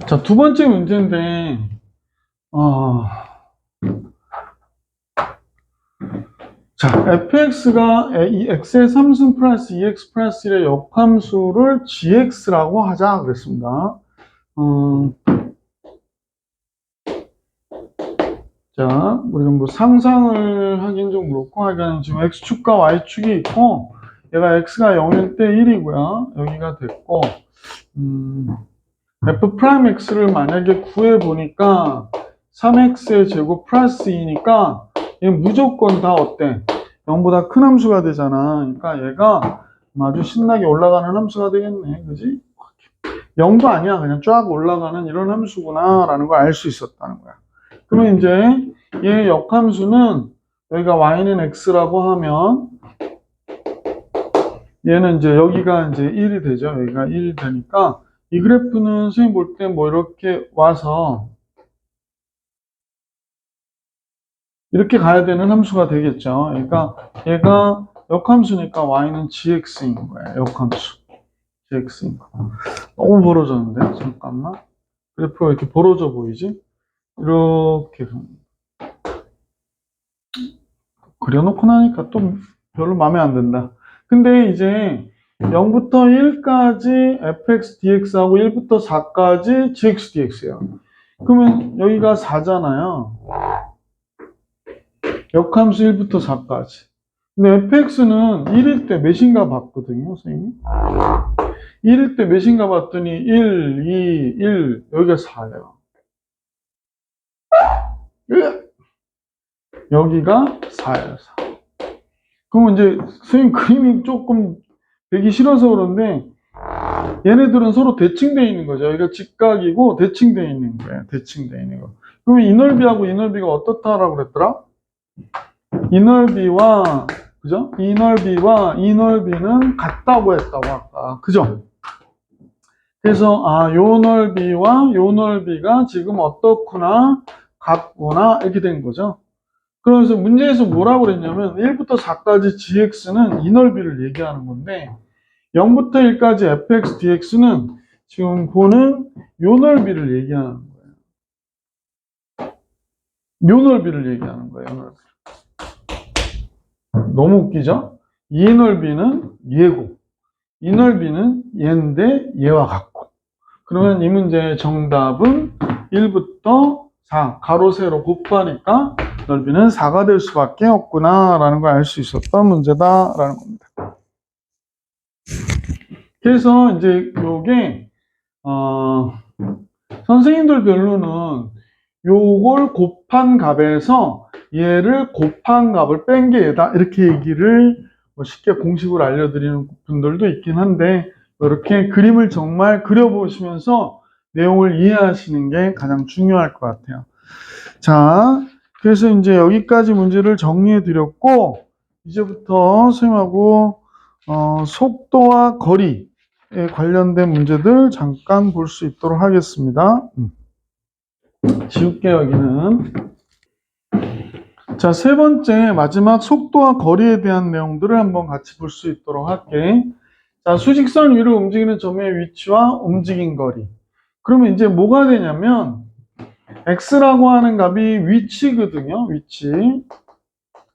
자, 두 번째 문제인데, 자, fx가 이 x의 3승 플러스 2x 플러스 1의 역함수를 gx라고 하자 그랬습니다. 자, 우리가 뭐 상상을 하긴 좀 그렇고, 하여간 지금 x축과 y축이 있고, 얘가 x가 0일 때 1이고요. 여기가 됐고, f'x를 만약에 구해보니까 3x의 제곱 플러스 2니까 얘는 무조건 다 어때? 0보다 큰 함수가 되잖아. 그러니까 얘가 아주 신나게 올라가는 함수가 되겠네. 그지? 0도 아니야. 그냥 쫙 올라가는 이런 함수구나 라는 걸 알 수 있었다는 거야. 그러면 이제 얘의 역함수는 여기가 y는 x라고 하면 얘는 이제 여기가 이제 1이 되죠. 여기가 1이 되니까 이 그래프는 선생님 볼 때 뭐 이렇게 와서 이렇게 가야 되는 함수가 되겠죠. 그러니까 얘가 역함수니까 y는 gx인 거예요. 역함수. gx인 거. 너무 벌어졌는데? 잠깐만. 그래프가 이렇게 벌어져 보이지? 이렇게 그려놓고 나니까 또 별로 마음에 안 든다. 근데 이제 0부터 1까지 fx dx하고 1부터 4까지 gx dx예요. 그러면 여기가 4잖아요. 역함수 1부터 4까지. 근데 fx는 1일 때 몇인가 봤거든요, 선생님. 1일 때 몇인가 봤더니 1, 2, 1, 여기가 4예요. 여기가 4예요, 4. 그러면 이제 선생님 그림이 조금 되기 싫어서 그런데 얘네들은 서로 대칭되어 있는 거죠. 여기가 직각이고 대칭되어 있는 거예요. 대칭되어 있는 거. 그러면 이 넓이하고 이 넓이가 어떻다라고 그랬더라? 이 넓이와 그죠? 이 넓이와 이 넓이는 같다고 했다고 아까. 그죠? 그래서 요 넓이와 요 넓이가 지금 어떻구나 같구나 이렇게 된 거죠. 그러면서 문제에서 뭐라고 그랬냐면 1부터 4까지 gx는 이 넓이를 얘기하는 건데 0부터 1까지 fx dx는 지금 보는 요 넓이를 얘기하는 거예요. 요 넓이를 얘기하는 거예요. 요 넓이. 너무 웃기죠? 이 넓이는 얘고 이 넓이는 얘인데 얘와 같고 그러면 이 문제의 정답은 1부터 4 가로 세로 곱하니까 넓이는 4가 될 수밖에 없구나 라는 걸 알 수 있었던 문제다라는 겁니다. 그래서 이제 요게 선생님들 별로는 요걸 곱한 값에서 얘를 곱한 값을 뺀 게 얘다 이렇게 얘기를 쉽게 공식으로 알려드리는 분들도 있긴 한데 이렇게 그림을 정말 그려보시면서 내용을 이해하시는 게 가장 중요할 것 같아요. 자, 그래서 이제 여기까지 문제를 정리해 드렸고 이제부터 선생님하고 속도와 거리에 관련된 문제들 잠깐 볼 수 있도록 하겠습니다. 지울게 여기는. 자, 세 번째 마지막 속도와 거리에 대한 내용들을 한번 같이 볼 수 있도록 할게. 자, 수직선 위로 움직이는 점의 위치와 움직인 거리. 그러면 이제 뭐가 되냐면 x라고 하는 값이 위치거든요. 위치.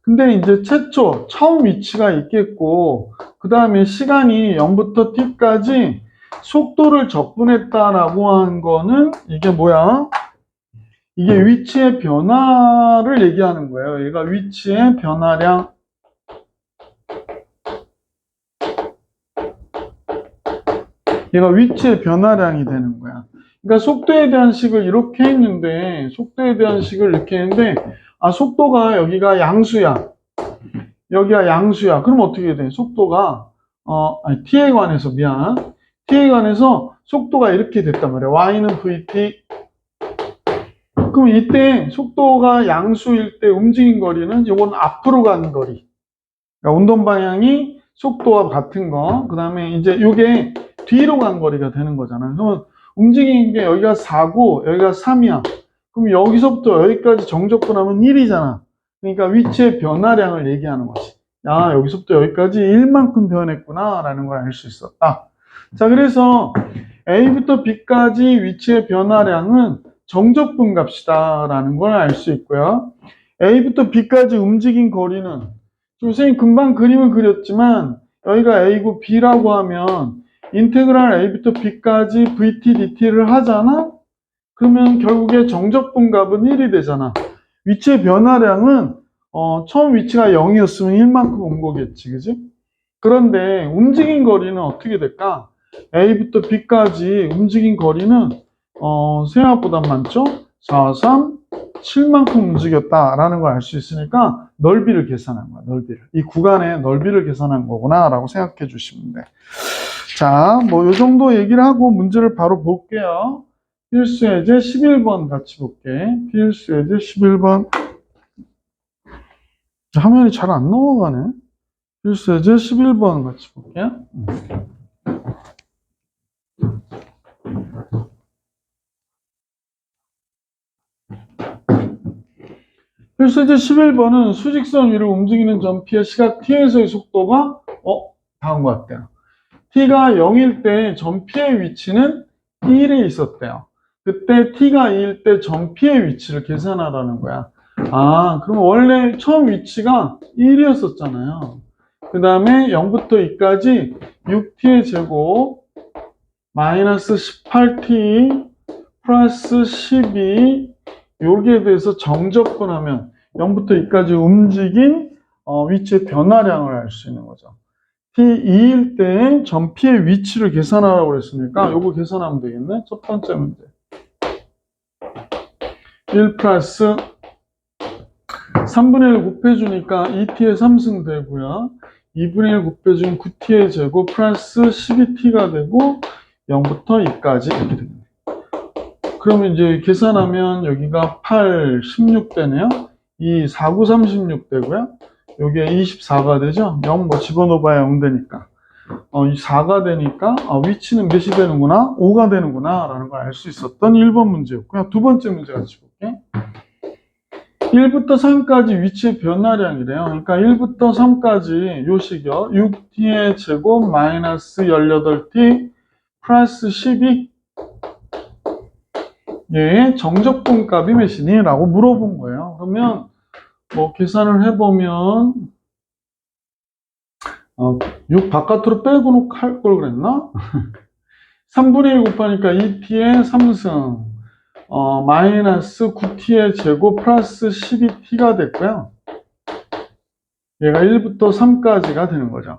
근데 이제 최초, 처음 위치가 있겠고, 그 다음에 시간이 0부터 t까지 속도를 적분했다라고 한 거는 이게 뭐야? 이게 위치의 변화를 얘기하는 거예요. 얘가 위치의 변화량. 얘가 위치의 변화량이 되는 거야. 그러니까 속도에 대한 식을 이렇게 했는데, 속도에 대한 식을 이렇게 했는데, 아, 속도가 여기가 양수야. 여기가 양수야. 그럼 어떻게 돼? 속도가, 아니, t에 관해서, 미안. t에 관해서 속도가 이렇게 됐단 말이야. y는 vt. 그럼 이때 속도가 양수일 때 움직인 거리는 이건 앞으로 가는 거리. 그러니까 운동 방향이 속도와 같은 거. 그 다음에 이제 이게 뒤로 간 거리가 되는 거잖아요. 그러면 움직이는 게 여기가 4고 여기가 3이야. 그럼 여기서부터 여기까지 정적분하면 1이잖아. 그러니까 위치의 변화량을 얘기하는 거지. 야, 여기서부터 여기까지 1만큼 변했구나 라는 걸 알 수 있었다. 자, 그래서 A부터 B까지 위치의 변화량은 정적분 값이다 라는 걸 알 수 있고요. A부터 B까지 움직인 거리는 선생님 금방 그림을 그렸지만 여기가 A고 B라고 하면 인테그랄 A부터 B까지 VT, DT를 하잖아? 그러면 결국에 정적분 값은 1이 되잖아. 위치의 변화량은 처음 위치가 0이었으면 1만큼 온 거겠지, 그지? 그런데 움직인 거리는 어떻게 될까? A부터 B까지 움직인 거리는 생각보다 많죠? 4, 3, 7만큼 움직였다라는 걸 알 수 있으니까 넓이를 계산한 거야, 넓이를. 이 구간의 넓이를 계산한 거구나 라고 생각해 주시면 돼. 자, 뭐 요 정도 얘기를 하고 문제를 바로 볼게요. 필수 예제 11번 같이 볼게. 필수 예제 11번. 화면이 잘 안 넘어가네. 필수 예제 11번 같이 볼게요. 필수제 11번은 수직선 위를 움직이는 점 P의 시각 T에서의 속도가 다음과 같대요. T가 0일 때 점 P의 위치는 1에 있었대요. 그때 T가 2일 때 점 P의 위치를 계산하라는 거야. 아, 그럼 원래 처음 위치가 1이었었잖아요. 그 다음에 0부터 2까지 6T의 제곱 마이너스 18T 플러스 12 여기에 대해서 정적분하면 0부터 2까지 움직인 위치의 변화량을 알 수 있는 거죠. T2일 때 점 P의 위치를 계산하라고 그랬으니까 이거 계산하면 되겠네. 첫 번째 문제. 1 플러스 3분의 1 곱해주니까 2T의 3승 되고요. 2분의 1 곱해주면 9T의 제곱 플러스 12T가 되고 0부터 2까지 이렇게 됩니다. 그러면 이제 계산하면 여기가 8, 16 되네요. 2, 4, 9, 36 되고요. 여기에 24가 되죠. 0 뭐 집어넣어봐야 0 되니까. 4가 되니까 위치는 몇이 되는구나? 5가 되는구나 라는 걸 알 수 있었던 1번 문제였고요. 두 번째 문제 같이 볼게. 1부터 3까지 위치의 변화량이래요. 그러니까 1부터 3까지 요식이요. 6t의 제곱 마이너스 18t 플러스 12 예, 정적분 값이 몇이니? 라고 물어본 거예요. 그러면 뭐 계산을 해보면 6 바깥으로 빼고 할 걸 그랬나? 3분의 1 곱하니까 2t의 3승 마이너스 9t의 제곱 플러스 12t가 됐고요. 얘가 1부터 3까지가 되는 거죠.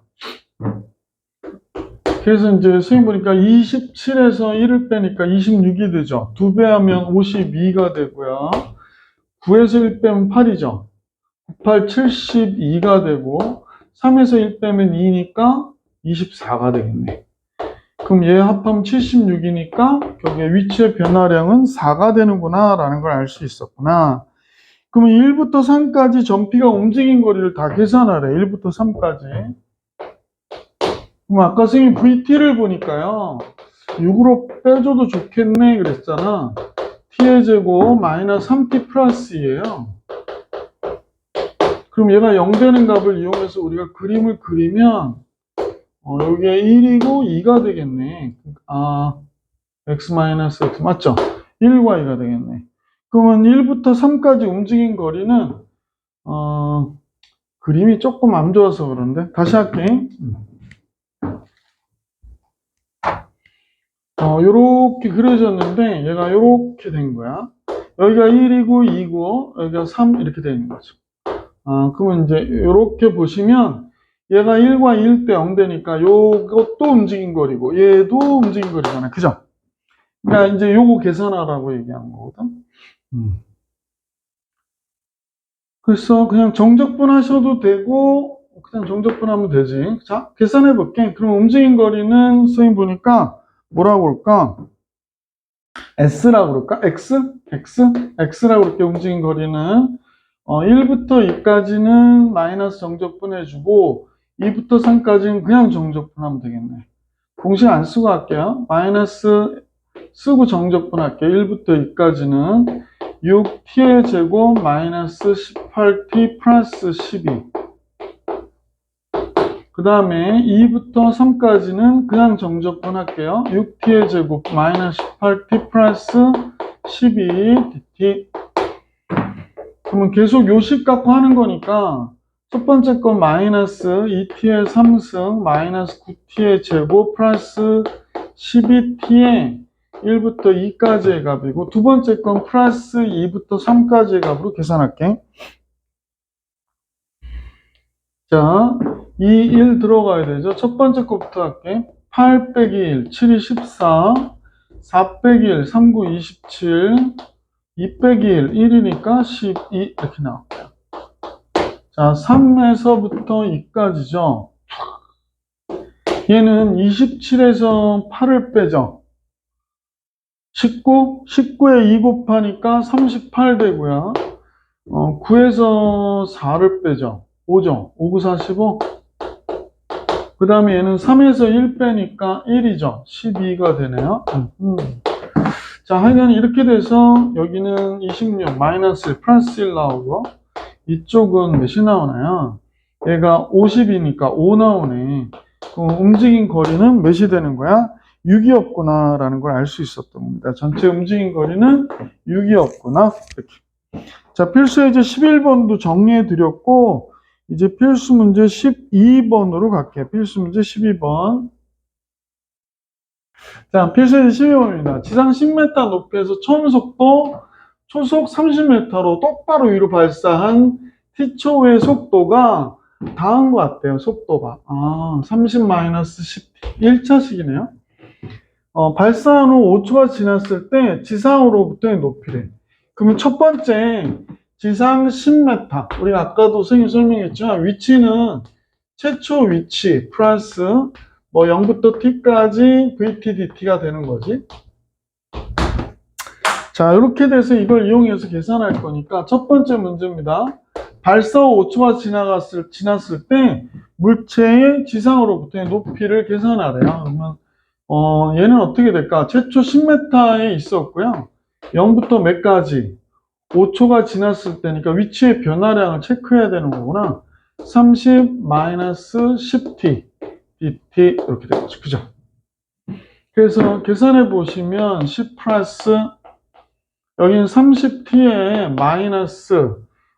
그래서 이제 선생님 보니까 27에서 1을 빼니까 26이 되죠. 2배 하면 52가 되고요. 9에서 1 빼면 8이죠. 98, 72가 되고 3에서 1 빼면 2니까 24가 되겠네. 그럼 얘 합하면 76이니까 결국에 위치의 변화량은 4가 되는구나 라는 걸 알 수 있었구나. 그러면 1부터 3까지 점피가 움직인 거리를 다 계산하래. 1부터 3까지. 그럼 아까 선생님 VT를 보니까요. 6으로 빼줘도 좋겠네 그랬잖아. t의 제곱 마이너스 3t 플러스예요. 그럼 얘가 0 되는 값을 이용해서 우리가 그림을 그리면 여기에 1이고 2가 되겠네. x-x 맞죠? 1과 2가 되겠네. 그러면 1부터 3까지 움직인 거리는 그림이 조금 안 좋아서 그런데 다시 할게. 요렇게 그려졌는데 얘가 요렇게 된 거야. 여기가 1이고 2고 여기가 3 이렇게 되는 거죠. 그러면 이제 요렇게 보시면 얘가 1과 1 대 0 되니까 요것도 움직인 거리고 얘도 움직인 거리잖아. 그죠? 그러니까 이제 요거 계산하라고 얘기한 거거든. 그래서 그냥 정적분 하셔도 되고 그냥 정적분 하면 되지. 자, 계산해 볼게. 그럼 움직인 거리는 선생님 보니까 뭐라고 그럴까? S라고 그럴까? X라고 그럴게. 움직인 거리는 1부터 2까지는 마이너스 정적분 해주고 2부터 3까지는 그냥 정적분 하면 되겠네. 공식 안 쓰고 할게요. 마이너스 쓰고 정적분 할게요. 1부터 2까지는 6t의 제곱 마이너스 18t 플러스 12. 그 다음에 2부터 3까지는 그냥 정적분 할게요. 6t의 제곱 마이너스 18t 플러스 12dt. 그러면 계속 요식 갖고 하는 거니까 첫 번째 건 마이너스 2t의 3승 마이너스 9t의 제곱 플러스 12t의 1부터 2까지의 값이고 두 번째 건 플러스 2부터 3까지의 값으로 계산할게. 자, 2, 1 들어가야 되죠. 첫 번째 거부터 할게. 8 빼기 1, 7이 14, 4 빼기 1, 3, 9, 27, 2 빼기 1, 1이니까 12 이렇게 나올게요. 자, 3에서부터 2까지죠. 얘는 27에서 8을 빼죠. 19에 2 곱하니까 38 되고요. 9에서 4를 빼죠. 5죠. 5, 9, 45. 그 다음에 얘는 3에서 1 빼니까 1이죠. 12가 되네요. 자, 하여간 이렇게 돼서 여기는 26, 마이너스 1, 플러스 1 나오고 이쪽은 몇이 나오나요? 얘가 50이니까 5 나오네. 움직인 거리는 몇이 되는 거야? 6이었구나 라는 걸 알 수 있었던 겁니다. 전체 움직인 거리는 6이었구나. 이렇게. 자, 필수 예제 11번도 정리해 드렸고 이제 필수 문제 12번으로 갈게요. 필수 문제 12번. 자, 필수 예제 12번입니다. 지상 10m 높이에서 처음 속도 초속 30m로 똑바로 위로 발사한 t초의 속도가 다한 것 같아요. 속도가 30-10t 1차식이네요. 발사한 후 5초가 지났을 때 지상으로부터의 높이래. 그러면 첫 번째 지상 10m 우리가 아까도 선생님 설명했지만 위치는 최초 위치 플러스 뭐 0부터 t까지 vt dt가 되는 거지. 자, 이렇게 돼서 이걸 이용해서 계산할 거니까 첫 번째 문제입니다. 발사 후 5초가 지났을 때 물체의 지상으로부터의 높이를 계산하래요. 그러면 얘는 어떻게 될까? 최초 10m에 있었고요. 0부터 몇까지 5초가 지났을 때니까 위치의 변화량을 체크해야 되는 거구나. 30-10t dt 이렇게 되겠죠. 그죠? 그래서 계산해 보시면 10 플러스 여기는 30t에 마이너스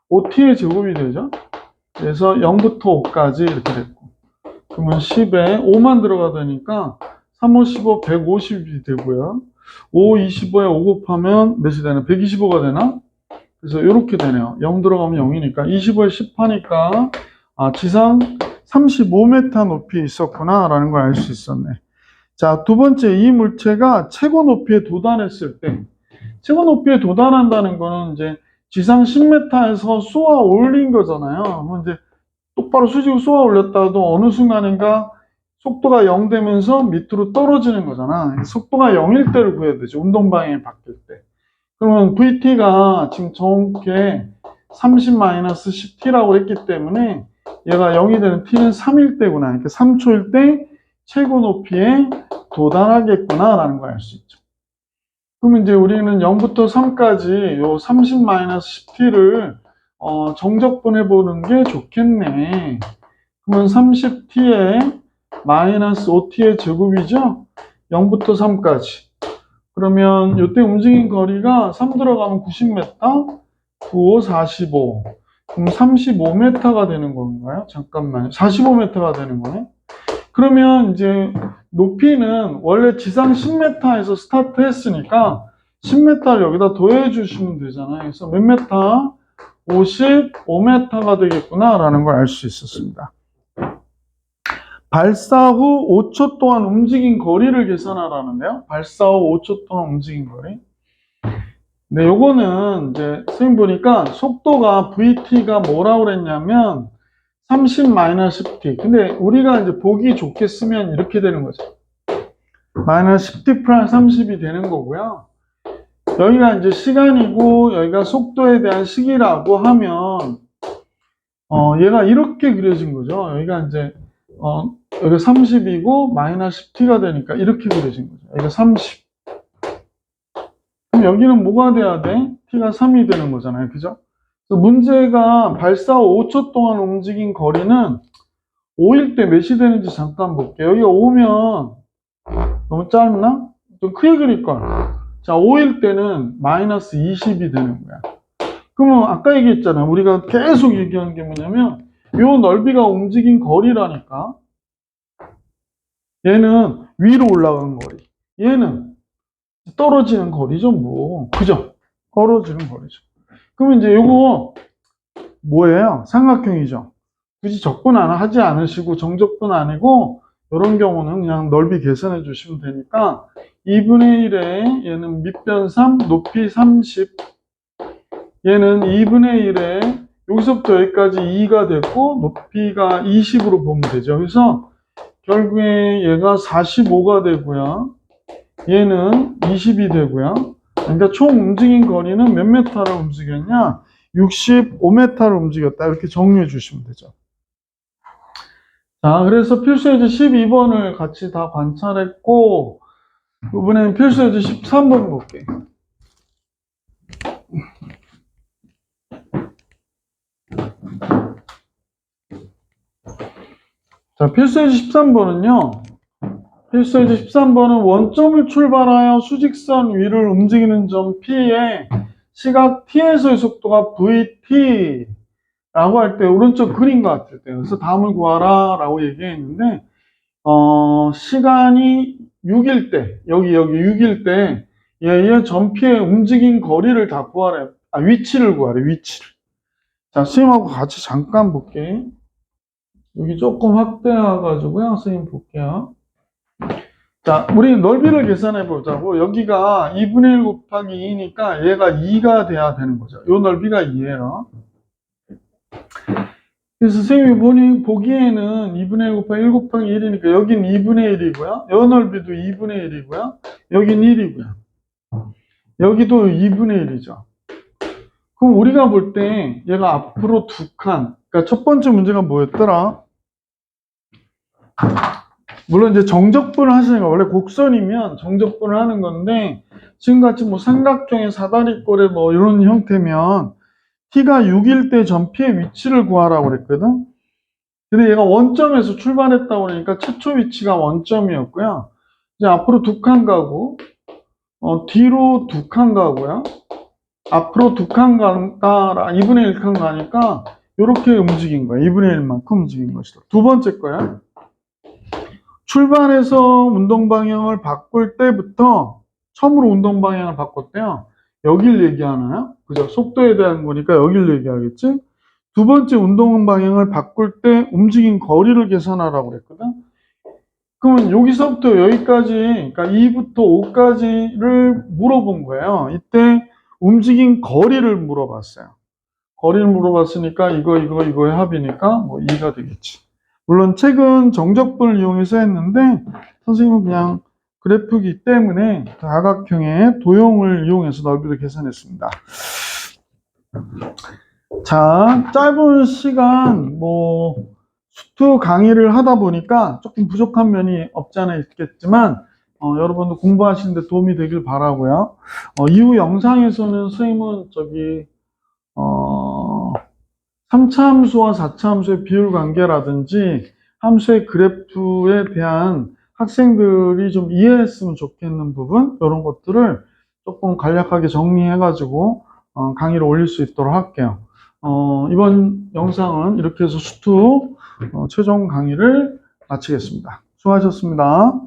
5t의 제곱이 되죠. 그래서 0부터 5까지 이렇게 됐고 그러면 10에 5만 들어가다니까 3, 5, 15, 150이 되고요. 5, 25에 5 곱하면 몇이 되나? 125가 되나? 그래서 이렇게 되네요. 0 들어가면 0이니까 25에 10 하니까 지상 35m 높이에 있었구나 라는 걸 알 수 있었네. 자, 두 번째 이 물체가 최고 높이에 도달했을 때 최고 높이에 도달한다는 거는 이제 지상 10m에서 쏘아 올린 거잖아요. 그럼 이제 똑바로 수직으로 쏘아 올렸다도 어느 순간인가 속도가 0 되면서 밑으로 떨어지는 거잖아. 속도가 0일 때를 구해야 되죠. 운동 방향이 바뀔 때. 그러면 VT가 지금 정확하게 30-10t라고 했기 때문에 얘가 0이 되는 t는 3일 때구나. 그러니까 3초일 때 최고 높이에 도달하겠구나라는 걸 알 수 있죠. 그러면 이제 우리는 0부터 3까지 요 30-10t를 정적분 해보는 게 좋겠네. 그러면 30t에 마이너스 5t의 제곱이죠? 0부터 3까지. 그러면 이때 움직인 거리가 3 들어가면 90m, 9, 5, 45. 그럼 35m가 되는 건가요? 잠깐만요. 45m가 되는 거네. 그러면 이제 높이는 원래 지상 10m에서 스타트 했으니까 10m를 여기다 더해 주시면 되잖아요. 그래서 몇 m? 55m가 되겠구나라는 걸 알 수 있었습니다. 발사 후 5초 동안 움직인 거리를 계산하라는데요. 발사 후 5초 동안 움직인 거리. 네, 요거는 이제 선생님 보니까 속도가 VT가 뭐라고 그랬냐면 30-10t. 근데 우리가 이제 보기 좋게 쓰면 이렇게 되는 거죠. 마이너스 10t 플러스 30이 되는 거고요. 여기가 이제 시간이고 여기가 속도에 대한 식이라고 하면 얘가 이렇게 그려진 거죠. 여기가 이제 여기가 30이고 마이너스 10t가 되니까 이렇게 그려진 거죠. 여기가 30. 그럼 여기는 뭐가 돼야 돼? t가 3이 되는 거잖아요. 그죠? 그래서 문제가 발사 후 5초 동안 움직인 거리는 5일 때 몇이 되는지 잠깐 볼게요. 여기가 5면 너무 짧나? 좀 크게 그릴걸. 자, 5일 때는 마이너스 20이 되는 거야. 그러면 아까 얘기했잖아. 우리가 계속 얘기한 게 뭐냐면 요 넓이가 움직인 거리라니까. 얘는 위로 올라가는 거리. 얘는 떨어지는 거리죠, 뭐. 그죠? 떨어지는 거리죠. 그러면 이제 요거 뭐예요? 삼각형이죠. 굳이 적분 하지 않으시고 정적분 아니고 이런 경우는 그냥 넓이 계산해 주시면 되니까 2분의 1에 얘는 밑변 3, 높이 30. 얘는 2분의 1에 여기서부터 여기까지 2가 됐고 높이가 20으로 보면 되죠. 그래서 결국에 얘가 45가 되고요. 얘는 20이 되고요. 그러니까 총 움직인 거리는 몇 m를 움직였냐? 65m를 움직였다. 이렇게 정리해 주시면 되죠. 자, 그래서 필수예제 12번을 같이 다 관찰했고, 이번에는 필수예제 13번 볼게요. 자, 필수예제 13번은요, 필수예제 13번은 원점을 출발하여 수직선 위를 움직이는 점 P에 시각 T에서의 속도가 VT 라고 할 때 오른쪽 그림 같을 때 그래서 다음을 구하라 라고 얘기했는데 시간이 6일 때 여기 6일 때 얘의 전피의 움직인 거리를 다 구하래. 위치를 구하래. 위치를. 자, 선생님하고 같이 잠깐 볼게. 여기 조금 확대해 가지고요. 선생님 볼게요. 자, 우리 넓이를 계산해 보자고. 여기가 2분의 1 곱하기 2니까 얘가 2가 돼야 되는 거죠. 요 넓이가 2예요. 그래서 선생님이 보기에는 2분의 1 곱하기 1 곱하기 1이니까 여긴 2분의 1이고요. 요 넓이도 2분의 1이고요. 여긴 1이고요. 여기도 2분의 1이죠. 그럼 우리가 볼 때 얘가 앞으로 두 칸. 그러니까 첫 번째 문제가 뭐였더라? 물론 이제 정적분을 하시는 거 원래 곡선이면 정적분을 하는 건데 지금같이 뭐 삼각형의 사다리꼴의 뭐 이런 형태면 t가 6일 때 전피의 위치를 구하라고 그랬거든. 근데 얘가 원점에서 출발했다고 그러니까 최초 위치가 원점이었고요. 이제 앞으로 두 칸 가고 뒤로 두 칸 가고요. 앞으로 두 칸 간다, 2분의 1칸 가니까 이렇게 움직인 거야. 2분의 1만큼 움직인 것이다. 두 번째 거야. 출발해서 운동 방향을 바꿀 때부터 처음으로 운동 방향을 바꿨대요. 여길 얘기하나요? 그죠? 속도에 대한 거니까 여길 얘기하겠지? 두 번째 운동 방향을 바꿀 때 움직인 거리를 계산하라고 그랬거든. 그러면 여기서부터 여기까지, 그러니까 2부터 5까지를 물어본 거예요. 이때 움직인 거리를 물어봤어요. 거리를 물어봤으니까 이거의 합이니까 뭐 2가 되겠지. 물론 책은 정적분을 이용해서 했는데 선생님은 그냥 그래프이기 때문에 다각형의 도형을 이용해서 넓이를 계산했습니다. 자, 짧은 시간 수트 강의를 하다 보니까 조금 부족한 면이 없지 않아 있겠지만 여러분도 공부하시는데 도움이 되길 바라고요. 이후 영상에서는 선생님은 3차 함수와 4차 함수의 비율 관계라든지 함수의 그래프에 대한 학생들이 좀 이해했으면 좋겠는 부분 이런 것들을 조금 간략하게 정리해 가지고 강의를 올릴 수 있도록 할게요. 이번 영상은 이렇게 해서 수투 최종 강의를 마치겠습니다. 수고하셨습니다.